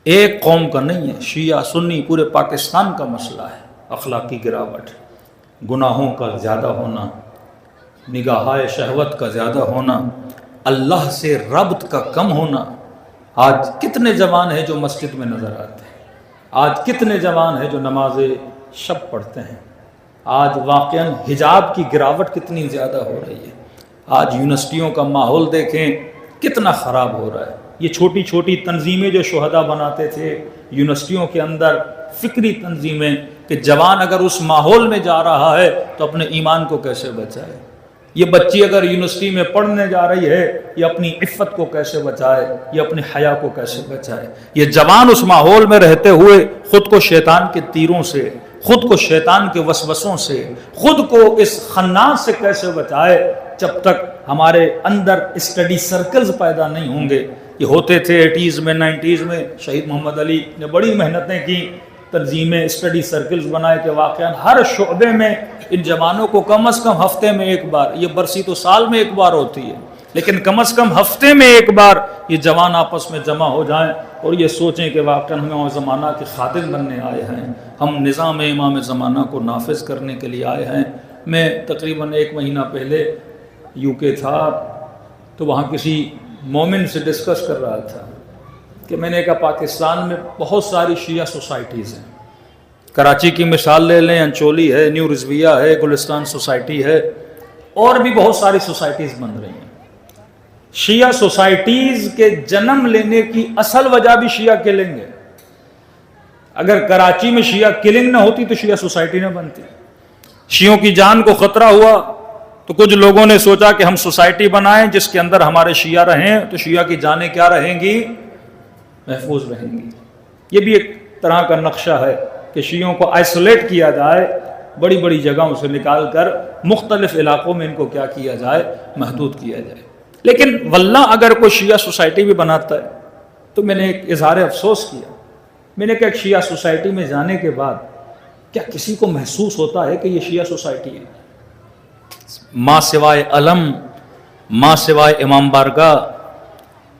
ایک قوم کا نہیں ہے، شیعہ سنی پورے پاکستان کا مسئلہ ہے۔ اخلاقی گراوٹ، گناہوں کا زیادہ ہونا، نگاہائے شہوت کا زیادہ ہونا، اللہ سے ربط کا کم ہونا۔ آج کتنے جوان ہیں جو مسجد میں نظر آتے ہیں، آج کتنے جوان ہیں جو نماز شب پڑھتے ہیں، آج واقعاً حجاب کی گراوٹ کتنی زیادہ ہو رہی ہے۔ آج یونیورسٹیوں کا ماحول دیکھیں کتنا خراب ہو رہا ہے۔ یہ چھوٹی چھوٹی تنظیمیں جو شہداء بناتے تھے یونیورسٹیوں کے اندر، فکری تنظیمیں، کہ جوان اگر اس ماحول میں جا رہا ہے تو اپنے ایمان کو کیسے بچائے، یہ بچی اگر یونیورسٹی میں پڑھنے جا رہی ہے یہ اپنی عفت کو کیسے بچائے، یہ اپنے حیا کو کیسے بچائے۔ یہ جوان اس ماحول میں رہتے ہوئے خود کو شیطان کے تیروں سے، خود کو شیطان کے وسوسوں سے، خود کو اس خناس سے کیسے بچائے، جب تک ہمارے اندر اسٹڈی سرکلز پیدا نہیں ہوں گے۔ یہ ہوتے تھے 80s میں 90s میں، شہید محمد علی نے بڑی محنتیں کی، تنظیمیں اسٹڈی سرکلز بنائے کہ واقعاً ہر شعبے میں ان جوانوں کو کم از کم ہفتے میں ایک بار، یہ برسی تو سال میں ایک بار ہوتی ہے، لیکن کم از کم ہفتے میں ایک بار یہ جوان آپس میں جمع ہو جائیں اور یہ سوچیں کہ واقعاً ہم امام زمانہ کے خادم بننے آئے ہیں، ہم نظام امام زمانہ کو نافذ کرنے کے لیے آئے ہیں۔ میں تقریباً 1 مہینہ پہلے UK تھا، تو وہاں کسی مومن سے ڈسکس کر رہا تھا کہ میں نے کہا پاکستان میں بہت ساری شیعہ سوسائٹیز ہیں، کراچی کی مثال لے لیں، انچولی ہے، نیو رضویہ ہے، گلستان سوسائٹی ہے، اور بھی بہت ساری سوسائٹیز بن رہی ہیں۔ شیعہ سوسائٹیز کے جنم لینے کی اصل وجہ بھی شیعہ کلنگ ہے۔ اگر کراچی میں شیعہ کلنگ نہ ہوتی تو شیعہ سوسائٹی نہ بنتی۔ شیعوں کی جان کو خطرہ ہوا تو کچھ لوگوں نے سوچا کہ ہم سوسائٹی بنائیں جس کے اندر ہمارے شیعہ رہیں، تو شیعہ کی جانیں کیا رہیں گی؟ محفوظ رہیں گی۔ یہ بھی ایک طرح کا نقشہ ہے کہ شیعوں کو آئسولیٹ کیا جائے، بڑی بڑی جگہوں سے نکال کر مختلف علاقوں میں ان کو کیا کیا جائے؟ محدود کیا جائے۔ لیکن واللہ اگر کوئی شیعہ سوسائٹی بھی بناتا ہے تو میں نے ایک اظہار افسوس کیا، میں نے کہا ایک شیعہ سوسائٹی میں جانے کے بعد کیا کسی کو محسوس ہوتا ہے کہ یہ شیعہ سوسائٹی ہے؟ ماں سوائے علم، ماں سوائے امام بارگاہ،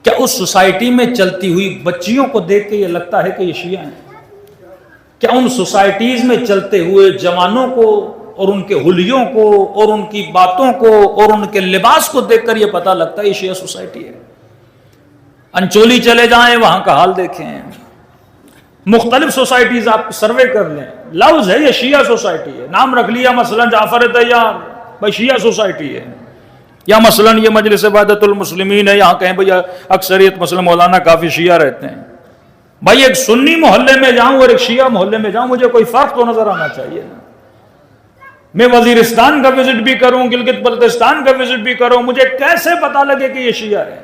کیا اس سوسائٹی میں چلتی ہوئی بچیوں کو دیکھ کے یہ لگتا ہے کہ یہ شیعہ ہیں؟ کیا ان سوسائٹیز میں چلتے ہوئے جوانوں کو اور ان کے حلیوں کو اور ان کی باتوں کو اور ان کے لباس کو دیکھ کر یہ پتہ لگتا ہے یہ شیعہ سوسائٹی ہے۔ انچولی چلے جائیں وہاں کا حال دیکھیں، مختلف سوسائٹیز آپ سروے کر لیں، لفظ ہے یہ شیعہ سوسائٹی ہے، نام رکھ لیا مثلا جعفر طیار، بھائی شیعہ سوسائٹی ہے، یا مثلا یہ مجلس وحدت المسلمین ہے، یہاں کہیں بھئی اکثریت مثلا مولانا کافی شیعہ رہتے ہیں۔ بھائی ایک سنی محلے میں جاؤں اور ایک شیعہ محلے میں جاؤں، مجھے کوئی فرق تو نظر آنا چاہیے نا۔ میں وزیرستان کا وزٹ بھی کروں، گلگت بلتستان کا وزٹ بھی کروں، مجھے کیسے پتا لگے کہ یہ شیعہ ہے؟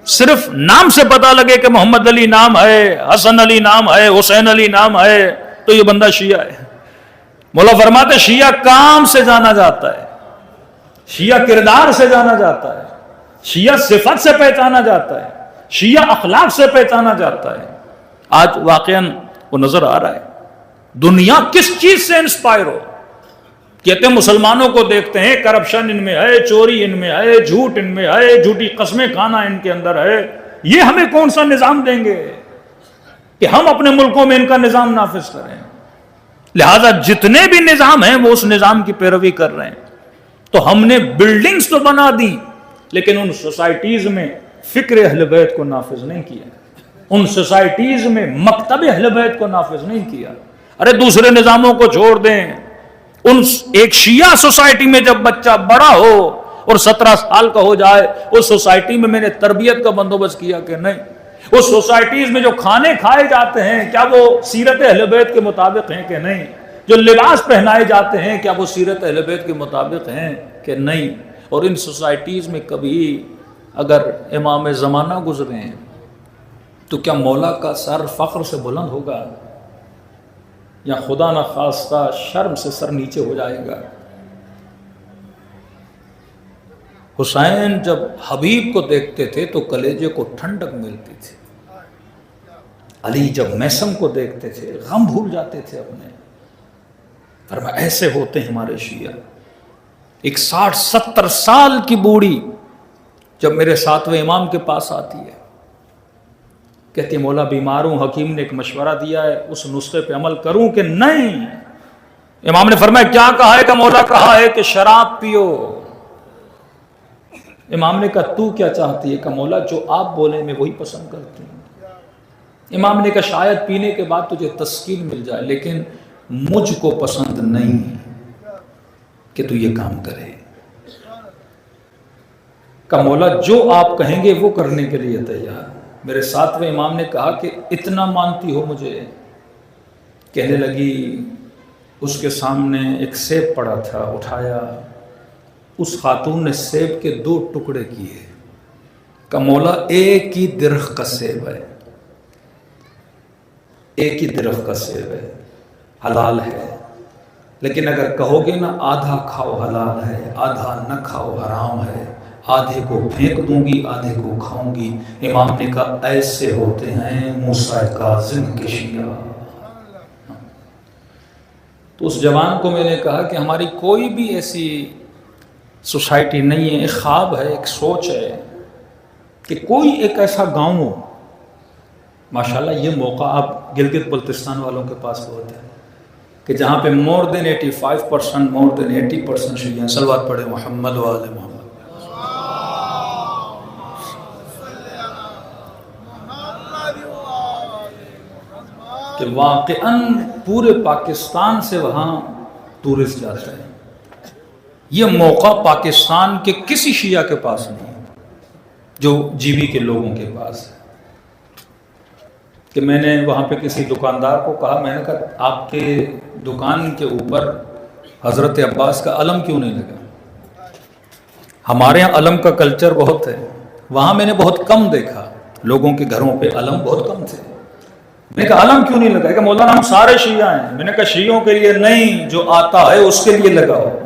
صرف نام سے پتا لگے کہ محمد علی نام ہے، حسن علی نام ہے، حسین علی نام ہے تو یہ بندہ شیعہ ہے۔ مولا فرماتے شیعہ کام سے جانا جاتا ہے، شیعہ کردار سے جانا جاتا ہے، شیعہ صفت سے پہچانا جاتا ہے، شیعہ اخلاق سے پہچانا جاتا ہے۔ آج واقعاً وہ نظر آ رہا ہے دنیا کس چیز سے انسپائر ہو، کہتے ہیں مسلمانوں کو دیکھتے ہیں کرپشن ان میں ہے، چوری ان میں ہے، جھوٹ ان میں ہے، جھوٹی قسمیں کھانا ان کے اندر ہے، یہ ہمیں کون سا نظام دیں گے کہ ہم اپنے ملکوں میں ان کا نظام نافذ کریں؟ لہذا جتنے بھی نظام ہیں وہ اس نظام کی پیروی کر رہے ہیں۔ تو ہم نے بلڈنگز تو بنا دی لیکن ان سوسائٹیز میں فکر اہل بیت کو نافذ نہیں کیا، ان سوسائٹیز میں مکتب اہل بیت کو نافذ نہیں کیا۔ ارے دوسرے نظاموں کو چھوڑ دیں، ان ایک شیعہ سوسائٹی میں جب بچہ بڑا ہو اور 17 سال کا ہو جائے، اس سوسائٹی میں میں نے تربیت کا بندوبست کیا کہ نہیں؟ اس سوسائٹیز میں جو کھانے کھائے جاتے ہیں کیا وہ سیرت اہل بیت کے مطابق ہیں کہ نہیں؟ جو لباس پہنائے جاتے ہیں کیا وہ سیرت اہل بیت کے مطابق ہیں کہ نہیں؟ اور ان سوسائٹیز میں کبھی اگر امام زمانہ گزرے ہیں تو کیا مولا کا سر فخر سے بلند ہوگا یا خدا نہ خواستہ شرم سے سر نیچے ہو جائے گا؟ حسین جب حبیب کو دیکھتے تھے تو کلیجے کو ٹھنڈک ملتی تھی، علی جب میثم کو دیکھتے تھے غم بھول جاتے تھے اپنے۔ فرمایا ایسے ہوتے ہیں ہمارے شیعہ۔ ایک 60-70 سال کی بوڑھی جب میرے 7ویں امام کے پاس آتی ہے، کہتی ہے مولا بیمار ہوں، حکیم نے ایک مشورہ دیا ہے، اس نسخے پہ عمل کروں کہ نہیں؟ امام نے فرمایا کیا کہا ہے؟ کہ مولا کہا ہے کہ شراب پیو۔ امام نے کہا تو کیا چاہتی ہے؟ کہ مولا جو آپ بولیں میں وہی پسند کرتی ہوں۔ امام نے کہا شاید پینے کے بعد تجھے تسکین مل جائے لیکن مجھ کو پسند نہیں کہ تو یہ کام کرے۔ کہ مولا جو آپ کہیں گے وہ کرنے کے لیے تیار۔ میرے 7ویں امام نے کہا کہ اتنا مانتی ہو مجھے؟ کہنے لگی اس کے سامنے ایک سیب پڑا تھا، اٹھایا، اس خاتون نے سیب کے 2 ٹکڑے کیے۔ کہ مولا ایک ہی درخت کا سیب ہے، ایک ہی درخت کا سیب ہے، حلال ہے، لیکن اگر کہو گے نا آدھا کھاؤ حلال ہے، آدھا نہ کھاؤ حرام ہے، آدھے کو پھینک دوں گی آدھے کو کھاؤں گی۔ امام نے کہا ایسے ہوتے ہیں موسیٰ کاظم کے شیعہ۔ تو اس جوان کو میں نے کہا کہ ہماری کوئی بھی ایسی سوسائٹی نہیں ہے، ایک خواب ہے، ایک سوچ ہے کہ کوئی ایک ایسا گاؤں ہو۔ ماشاءاللہ یہ موقع آپ گلگت بلتستان والوں کے پاس بہت ہے کہ جہاں پہ more than 80% شیعہ ہیں۔ صلوات پڑھے محمد و آل محمد۔ کہ واقعاً پورے پاکستان سے وہاں ٹورسٹ جاتے ہیں۔ یہ موقع پاکستان کے کسی شیعہ کے پاس نہیں ہے جو جی بی کے لوگوں کے پاس ہے۔ کہ میں نے وہاں پہ کسی دکاندار کو کہا، میں نے کہا آپ کے دکان کے اوپر حضرت عباس کا علم کیوں نہیں لگا؟ ہمارے یہاں علم کا کلچر بہت ہے، وہاں میں نے بہت کم دیکھا، لوگوں کے گھروں پہ علم بہت کم تھے۔ میں نے کہا علم کیوں نہیں لگا؟ کہ مولانا ہم سارے شیعہ ہیں۔ میں نے کہا شیعوں کے لیے نہیں، جو آتا ہے اس کے لیے لگاؤ،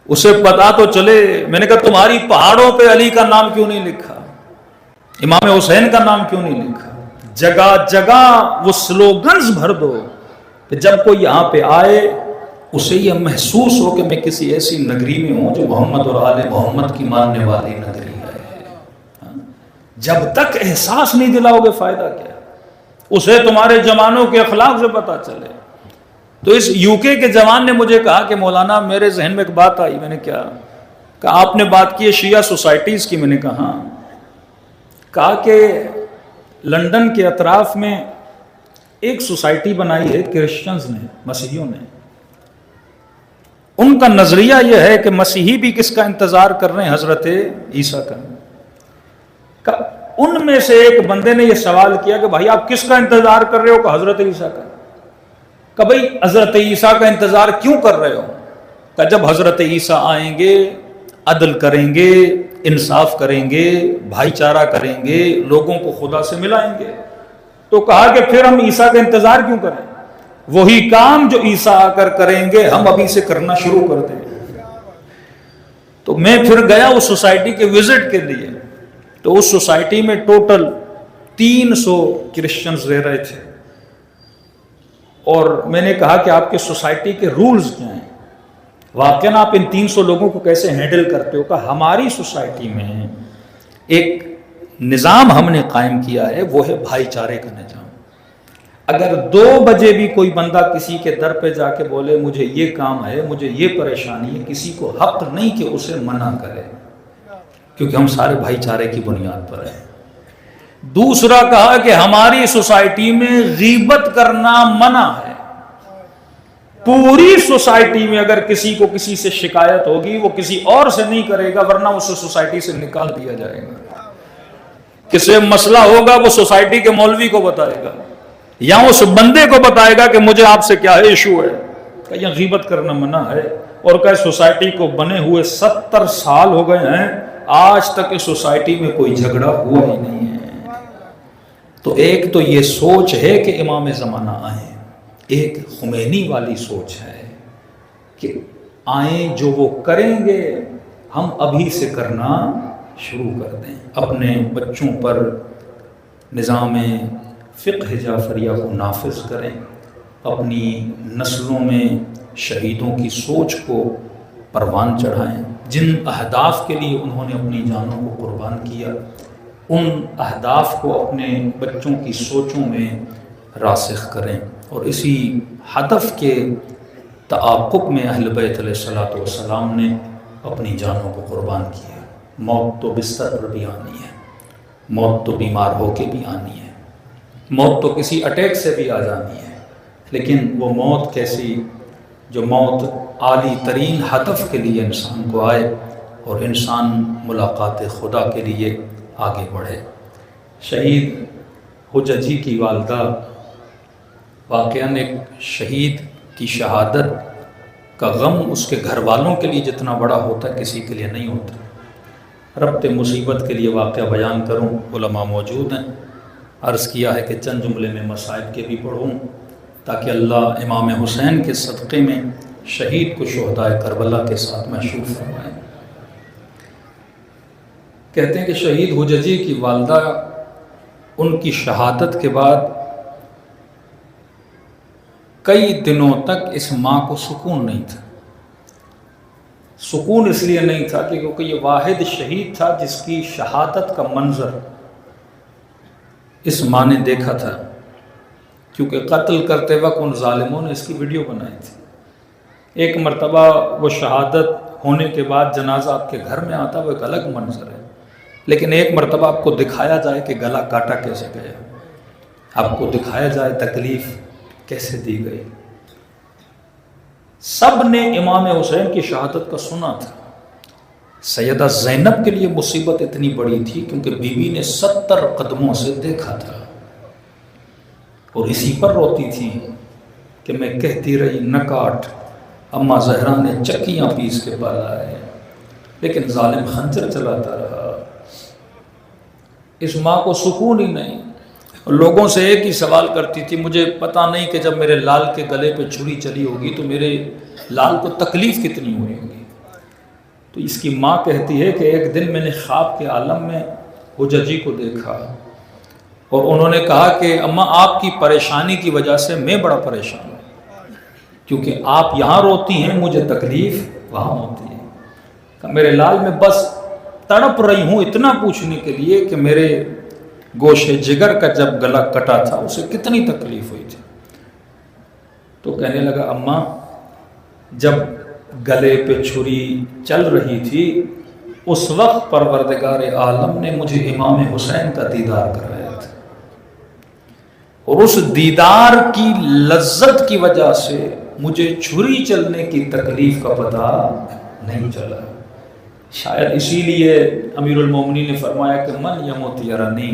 اسے پتا تو چلے۔ میں نے کہا تمہاری پہاڑوں پہ علی کا نام کیوں نہیں لکھا؟ امام حسین کا نام کیوں نہیں لکھا؟ جگہ جگہ وہ سلوگنز بھر دو کہ جب کوئی یہاں پہ آئے اسے یہ محسوس ہو کہ میں کسی ایسی نگری میں ہوں جو محمد اور آل محمد کی ماننے والی نگری ہے۔ جب تک احساس نہیں دلاؤ گے فائدہ کیا؟ اسے تمہارے زمانوں کے اخلاق سے پتہ چلے۔ تو اس یو کے جوان نے مجھے کہا کہ مولانا میرے ذہن میں ایک بات آئی. میں نے کیا کہا؟ آپ نے بات کی ہے شیعہ سوسائٹیز کی. میں نے کہا کہا کہ لندن کے اطراف میں ایک سوسائٹی بنائی ہے کرسچنز نے، مسیحیوں نے. ان کا نظریہ یہ ہے کہ مسیحی بھی کس کا انتظار کر رہے ہیں؟ حضرت عیسیٰ کا. ان میں سے ایک بندے نے یہ سوال کیا کہ بھائی آپ کس کا انتظار کر رہے ہو؟ کہ حضرت عیسیٰ کا. کہ بھائی حضرت عیسیٰ کا انتظار کیوں کر رہے ہو؟ کہ جب حضرت عیسیٰ آئیں گے، عدل کریں گے، انصاف کریں گے، بھائی چارہ کریں گے، لوگوں کو خدا سے ملائیں گے. تو کہا کہ پھر ہم عیسیٰ کا انتظار کیوں کریں؟ وہی کام جو عیسیٰ آ کر کریں گے ہم ابھی سے کرنا شروع کر دیں. تو میں پھر گیا اس سوسائٹی کے وزٹ کے لیے. تو اس سوسائٹی میں ٹوٹل 300 کرسچنز رہ رہے تھے. اور میں نے کہا کہ آپ کے سوسائٹی کے رولز کیا ہیں؟ واقعاً آپ ان 300 لوگوں کو کیسے ہینڈل کرتے ہو؟ کہ ہماری سوسائٹی میں ایک نظام ہم نے قائم کیا ہے، وہ ہے بھائی چارے کا نظام. اگر 2 بجے بھی کوئی بندہ کسی کے در پہ جا کے بولے مجھے یہ کام ہے، مجھے یہ پریشانی ہے، کسی کو حق نہیں کہ اسے منع کرے، کیونکہ ہم سارے بھائی چارے کی بنیاد پر ہیں. دوسرا کہا کہ ہماری سوسائٹی میں غیبت کرنا منع ہے. پوری سوسائٹی میں اگر کسی کو کسی سے شکایت ہوگی وہ کسی اور سے نہیں کرے گا، ورنہ اسے سوسائٹی سے نکال دیا جائے گا. کسی مسئلہ ہوگا وہ سوسائٹی کے مولوی کو بتائے گا یا اس بندے کو بتائے گا کہ مجھے آپ سے کیا ایشو ہے. کہ یہ غیبت کرنا منع ہے. اور کہ سوسائٹی کو بنے ہوئے 70 سال ہو گئے ہیں، آج تک اس سوسائٹی میں کوئی جھگڑا ہوا ہی نہیں ہے. تو ایک تو یہ سوچ ہے کہ امام زمانہ آئیں، ایک خمینی والی سوچ ہے کہ آئیں جو وہ کریں گے ہم ابھی سے کرنا شروع کر دیں. اپنے بچوں پر نظام فقہ جعفریہ کو نافذ کریں، اپنی نسلوں میں شہیدوں کی سوچ کو پروان چڑھائیں. جن اہداف کے لیے انہوں نے اپنی جانوں کو قربان کیا، ان اہداف کو اپنے بچوں کی سوچوں میں راسخ کریں. اور اسی ہدف کے تعاقب میں اہل بیت علیہ الصلوۃ والسلام نے اپنی جانوں کو قربان کیا. موت تو بستر پر بھی آنی ہے، موت تو بیمار ہو کے بھی آنی ہے، موت تو کسی اٹیک سے بھی آ جانی ہے. لیکن وہ موت کیسی؟ جو موت عالی ترین ہدف کے لیے انسان کو آئے اور انسان ملاقات خدا کے لیے آگے بڑھے. شہید حججی کی والدہ، واقعاً ایک شہید کی شہادت کا غم اس کے گھر والوں کے لیے جتنا بڑا ہوتا ہے کسی کے لیے نہیں ہوتا. ربط مصیبت کے لیے واقعہ بیان کروں، علماء موجود ہیں. عرض کیا ہے کہ چند جملے میں مصائب کے بھی پڑھوں تاکہ اللہ امام حسین کے صدقے میں شہید کو شہدائے کربلا کے ساتھ محشور فرمائے. کہتے ہیں کہ شہید حججی کی والدہ، ان کی شہادت کے بعد کئی دنوں تک اس ماں کو سکون نہیں تھا. سکون اس لیے نہیں تھا کہ کیونکہ یہ واحد شہید تھا جس کی شہادت کا منظر اس ماں نے دیکھا تھا، کیونکہ قتل کرتے وقت ان ظالموں نے اس کی ویڈیو بنائی تھی. ایک مرتبہ وہ شہادت ہونے کے بعد جنازہ آپ کے گھر میں آتا، وہ ایک الگ منظر ہے. لیکن ایک مرتبہ آپ کو دکھایا جائے کہ گلا کاٹا کیسے گیا، آپ کو دکھایا جائے تکلیف کیسے دی گئی. سب نے امام حسین کی شہادت کا سنا تھا. سیدہ زینب کے لیے مصیبت اتنی بڑی تھی کیونکہ بی بی نے 70 قدموں سے دیکھا تھا اور اسی پر روتی تھی کہ میں کہتی رہی نہ کاٹ. اماں زہرا نے چکیاں پیس کے پالا ہے لیکن ظالم خنجر چلاتا رہا. اس ماں کو سکون ہی نہیں. لوگوں سے ایک ہی سوال کرتی تھی، مجھے پتہ نہیں کہ جب میرے لال کے گلے پہ چھری چلی ہوگی تو میرے لال کو تکلیف کتنی ہوئی ہوگی. تو اس کی ماں کہتی ہے کہ ایک دن میں نے خواب کے عالم میں حججی کو دیکھا اور انہوں نے کہا کہ اماں آپ کی پریشانی کی وجہ سے میں بڑا پریشان ہوں، کیونکہ آپ یہاں روتی ہیں مجھے تکلیف وہاں ہوتی ہے. کہ میرے لال میں بس تڑپ رہی ہوں اتنا پوچھنے کے لیے کہ میرے گوشے جگر کا جب گلا کٹا تھا اسے کتنی تکلیف ہوئی تھی. تو کہنے لگا اماں جب گلے پہ چھری چل رہی تھی اس وقت پروردگار عالم نے مجھے امام حسین کا دیدار کرایا تھا، اور اس دیدار کی لذت کی وجہ سے مجھے چھری چلنے کی تکلیف کا پتہ نہیں چلا۔ شاید اسی لیے امیر المومنین نے فرمایا کہ من یموت یرانی،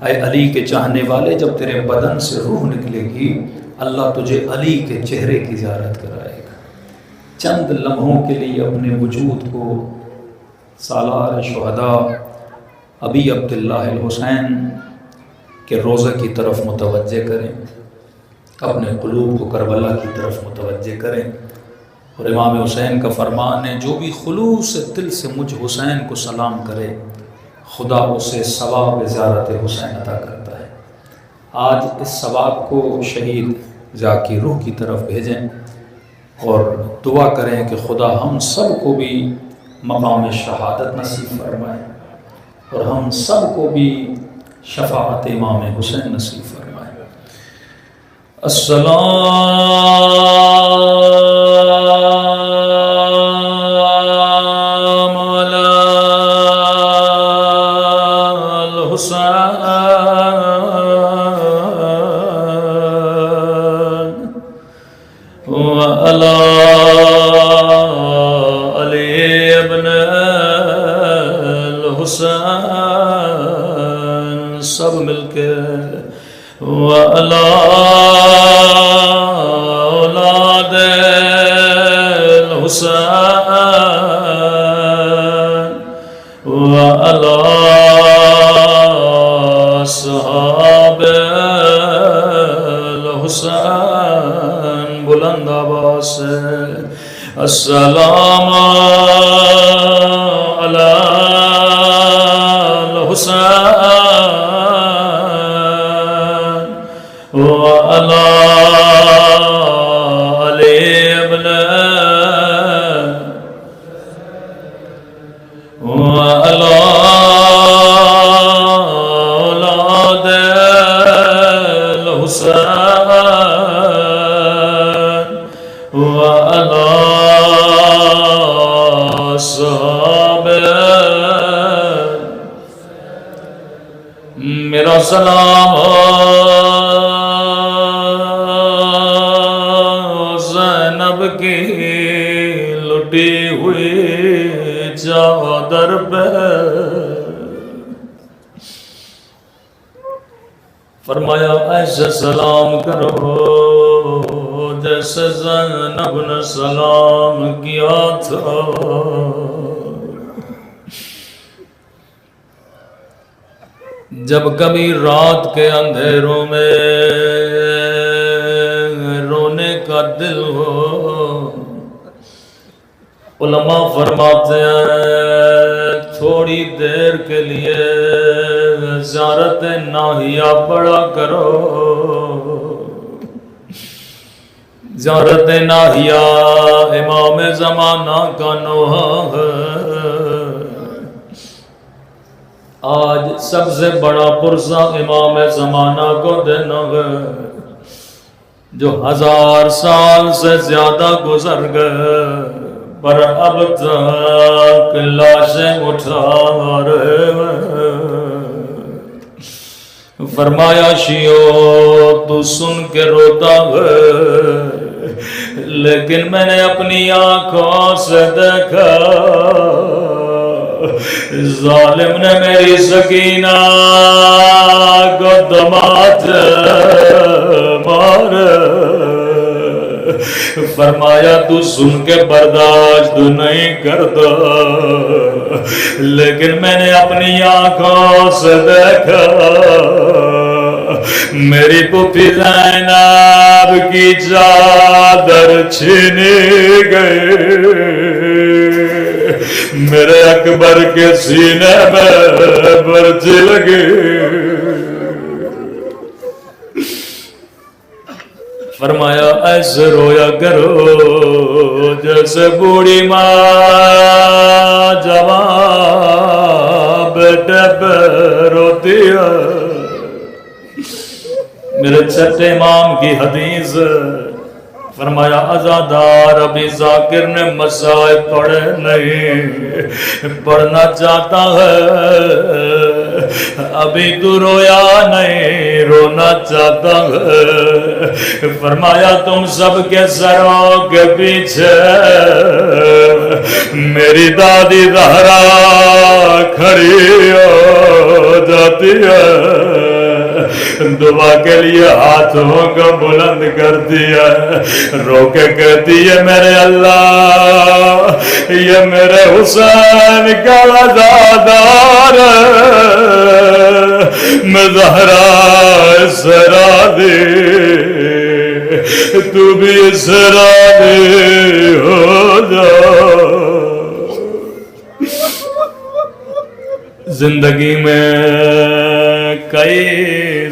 اے علی کے چاہنے والے جب تیرے بدن سے روح نکلے گی اللہ تجھے علی کے چہرے کی زیارت کرائے گا۔ چند لمحوں کے لیے اپنے وجود کو سالار شہداء ابی عبداللہ الحسین کے روضہ کی طرف متوجہ کریں، اپنے قلوب کو کربلا کی طرف متوجہ کریں، اور امام حسین کا فرمان ہے جو بھی خلوص دل سے مجھ حسین کو سلام کرے خدا اسے ثواب زیارت حسین عطا کرتا ہے۔ آج اس ثواب کو شہید ضیاء کی روح کی طرف بھیجیں اور دعا کریں کہ خدا ہم سب کو بھی مقام شہادت نصیب فرمائے اور ہم سب کو بھی شفاعت امام حسین نصیب فرمائے۔ السلام علی الحسین وعلی علی ابن الحسین، سب مل کے وعلی اولاد الحسین وعلی اصحاب الحسین، بلند آواز سے السلام علی الحسین وعلی علی ابن وعلی اولاد الحسین وعلی اصحاب، میرا سلام زینب کی لٹی ہوئی چادر پہ، فرمایا ایسے سلام کرو جیسے زینب نے سلام کیا تھا۔ جب کبھی رات کے اندھیروں میں رونے کا دل ہو، علماء فرماتے ہیں تھوڑی دیر کے لیے زیارت ناہیہ پڑھا کرو۔ زیارت ناہیہ امام زمانہ کا نوحہ ہے۔ آج سب سے بڑا پرسہ امام زمانہ کو دینا ہے جو 1000 سال سے زیادہ گزر گئے پر اب تک لاشیں اٹھا رہے ہیں۔ فرمایا شیعو تو سن کے روتا ہے لیکن میں نے اپنی آنکھوں سے دیکھا ظالم نے میری سکینہ کو دمات مار۔ فرمایا تو سن کے برداشت نہیں کرتا لیکن میں نے اپنی آنکھوں سے دیکھا میری پھوپھی زینب کی چادر چھینی گئی، میرے اکبر کے سینے میں برچی لگی۔ فرمایا ایسے رویا کرو جیسے بوڑھی ماں جوان بیٹے پہ روتی ہے۔ میرے چھٹے امام کی حدیث فرمایا عزادار ابھی ذاکر نے مسائل پڑھے نہیں، پڑھنا چاہتا ہے، ابھی تو رویا نہیں، رونا چاہتا ہے۔ فرمایا تم سب کے سروں کے پیچھے میری دادی زہرا کھڑی ہو جاتی ہے، دعا کے لیے ہاتھوں کو بلند کرتی ہے، رو کے کہتی ہے میرے اللہ یہ میرے حسین کا عزادار میں زہرا اسرا دے، تو بھی اسرا دے ہو جا۔ زندگی میں کئی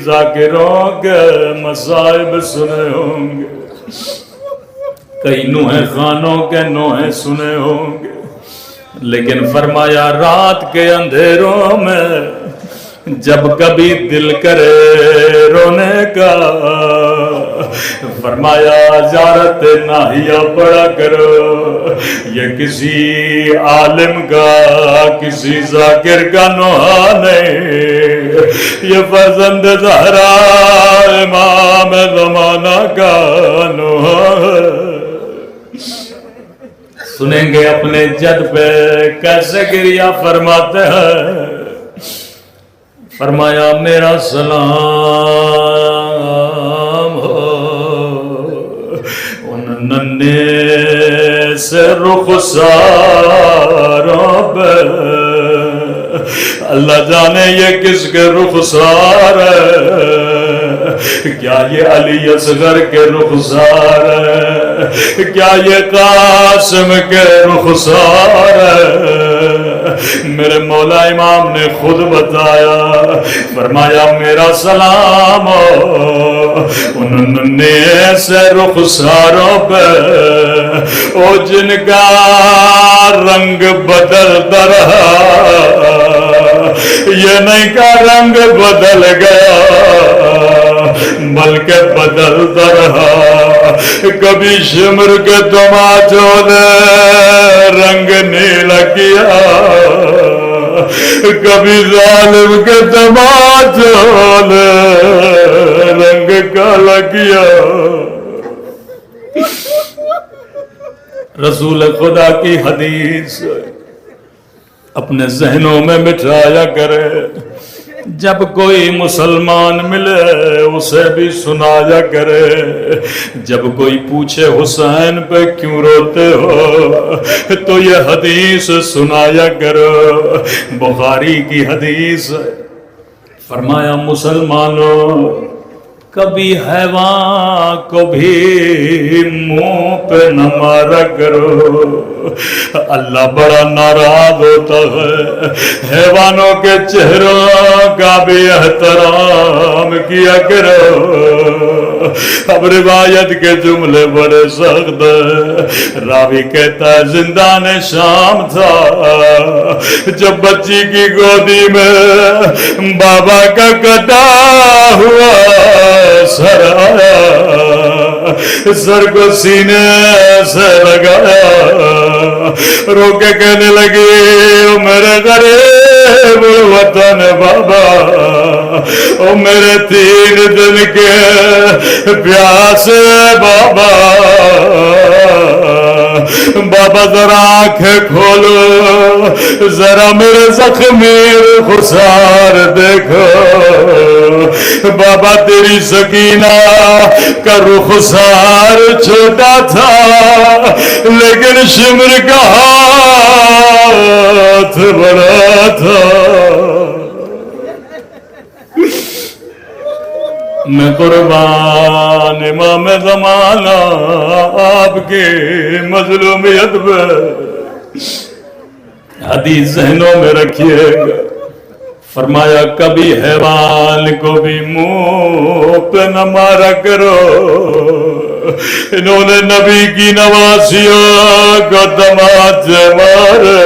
ذاکروں کے مصائب سنے ہوں گے، کئی نوحے خانوں کے نوحے سنے ہوں گے، لیکن فرمایا رات کے اندھیروں میں جب کبھی دل کرے رونے کا، فرمایا زیارت ناہیہ پڑھا کرو، یہ کسی عالم کا کسی ذاکر کا نوحہ نہیں، یہ فرزند زہرا امام زمانہ کا نوحہ ہے۔ سنیں گے اپنے جد پہ کیسے گریہ فرماتے ہیں۔ فرمایا میرا سلام ہو ان ننھے سے رخساروں پہ، اللہ جانے یہ کس کے رخسار ہے، کیا یہ علی اصغر کے رخسار ہے، کیا یہ قاسم کے رخسار ہے؟ میرے مولا امام نے خود بتایا، فرمایا میرا سلام ہو ان ننھے سے رخساروں پہ، او جن کا رنگ بدلتا رہا، یہ نہیں کا رنگ بدل گیا بلکہ بدلتا رہا، کبھی شمر کے تماچوں نے رنگ نیلا کیا، کبھی ظالم کے تماچوں نے رنگ کالا کیا۔ رسول خدا کی حدیث اپنے ذہنوں میں بٹھایا کرے، جب کوئی مسلمان ملے اسے بھی سنایا کرے، جب کوئی پوچھے حسین پہ کیوں روتے ہو تو یہ حدیث سنایا کرو۔ بخاری کی حدیث، فرمایا مسلمانوں کبھی حیوان کو بھی منہ پہ نہ مارا کرو، اللہ بڑا ناراض ہوتا ہے۔ حیوانوں کے چہروں کا بھی احترام کیا کرو۔ اب روایت کے جملے بڑے سخت ہیں، راوی کہتا ہے زندان شام تھا، جب بچی کی گودی میں بابا کا کٹا ہوا سر آیا، سر کو سینے سے لگایا، رو کے کہنے لگی او میرے غریب وطن بابا، او میرے 3 دن کے پیاسے بابا، بابا ذرا آنکھیں کھولو، ذرا میرے زخمی خسار دیکھو، بابا تیری سکینہ کا رخسار چھوٹا تھا لیکن شمر کا ہاتھ بڑا تھا۔ میں قربان امام زمانہ آپ کی مظلومیت پہ، حدیث ذہنوں میں رکھیے گا۔ فرمایا کبھی حیوان کو بھی منہ پہ نہ مارا کرو، انہوں نے نبی کی نواسیوں کو تماچے مارے۔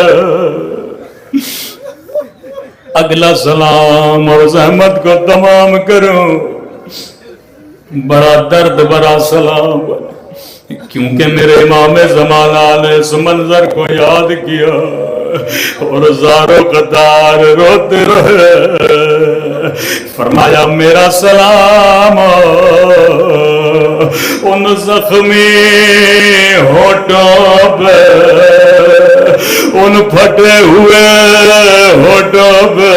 اگلا سلام اور زحمت کو تمام کروں، بڑا درد بڑا سلام، کیونکہ میرے امام زمانہ نے اس منظر کو یاد کیا اور زارو قطار روتے رہے. فرمایا میرا سلام ان زخمی ہونٹوں پہ، ان پھٹے ہوئے ہونٹوں پہ.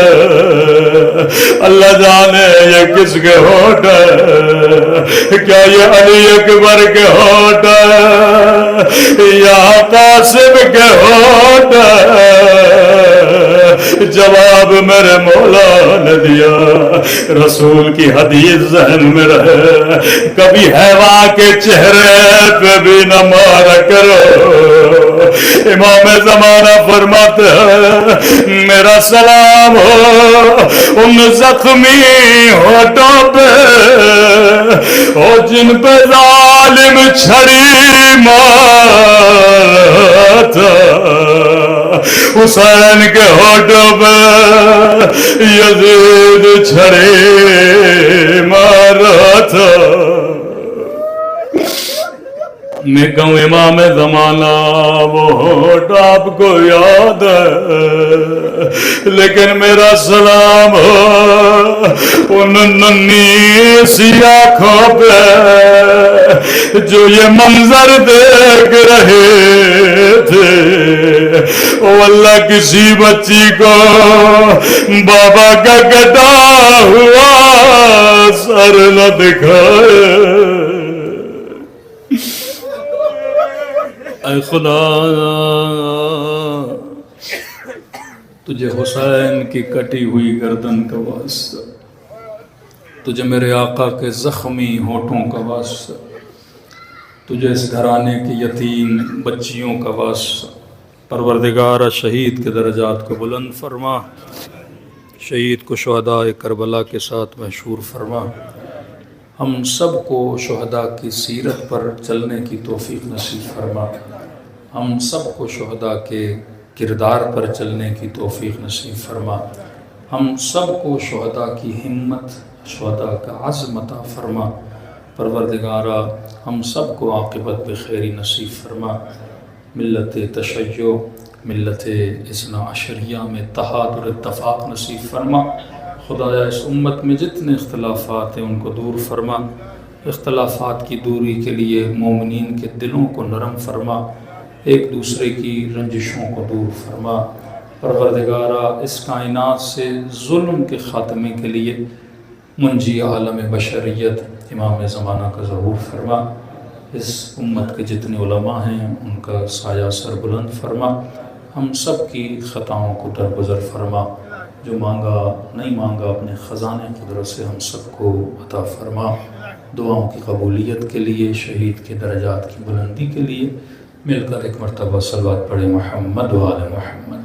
اللہ جانے یہ کس کے ہونٹ ہے؟ کیا یہ علی اکبر کے ہونٹ ہے یا قاسم کے ہونٹ ہے؟ جواب میرے مولا نے دیا. رسول کی حدیث ذہن میں رہے، کبھی حیوا کے چہرے پہ بھی نہ مارا کرو. امام زمانہ فرماتے ہیں میرا سلام ہو ان زخمی ہونٹوں پہ اور جن پہ ظالم چھڑی مارتا. حسین کے ہونٹوں پہ یزید چھڑی مارا تھا. میں کہوں امام زمانہ وہ ہونٹ آپ کو یاد ہے، لیکن میرا سلام ہو ان ننھی سی آنکھوں پہ جو یہ منظر دیکھ رہے تھے. او اللہ کسی بچی کو بابا کا کٹا ہوا سر نہ دکھائے. اے خدا تجھے حسین کی کٹی ہوئی گردن کا واسطہ، تجھے میرے آقا کے زخمی ہونٹوں کا واسطہ، تجھے اس گھرانے کی یتیم بچیوں کا واسطہ. پروردگارہ شہید کے درجات کو بلند فرما، شہید کو شہداء کربلا کے ساتھ محشور فرما. ہم سب کو شہداء کی سیرت پر چلنے کی توفیق نصیب فرما. ہم سب کو شہداء کے کردار پر چلنے کی توفیق نصیب فرما. ہم سب کو شہداء کی ہمت، شہداء کا عزم عطا فرما. پروردگارہ ہم سب کو عاقبت بخیری نصیب فرما. ملت تشیع، ملت اثنا عشریہ میں اتحاد اور اتفاق نصیب فرما. خدایا اس امت میں جتنے اختلافات ہیں ان کو دور فرما. اختلافات کی دوری کے لیے مومنین کے دلوں کو نرم فرما، ایک دوسرے کی رنجشوں کو دور فرما. پروردگارہ اس کائنات سے ظلم کے خاتمے کے لیے منجی عالم بشریت امام زمانہ کا ظہور فرما. اس امت کے جتنے علماء ہیں ان کا سایہ سر بلند فرما. ہم سب کی خطاؤں کو درگزر فرما. جو مانگا نہیں مانگا اپنے خزانے قدرت سے ہم سب کو عطا فرما. دعاؤں کی قبولیت کے لیے، شہید کے درجات کی بلندی کے لیے مل کر ایک مرتبہ صلوات پڑھے محمد و آل محمد.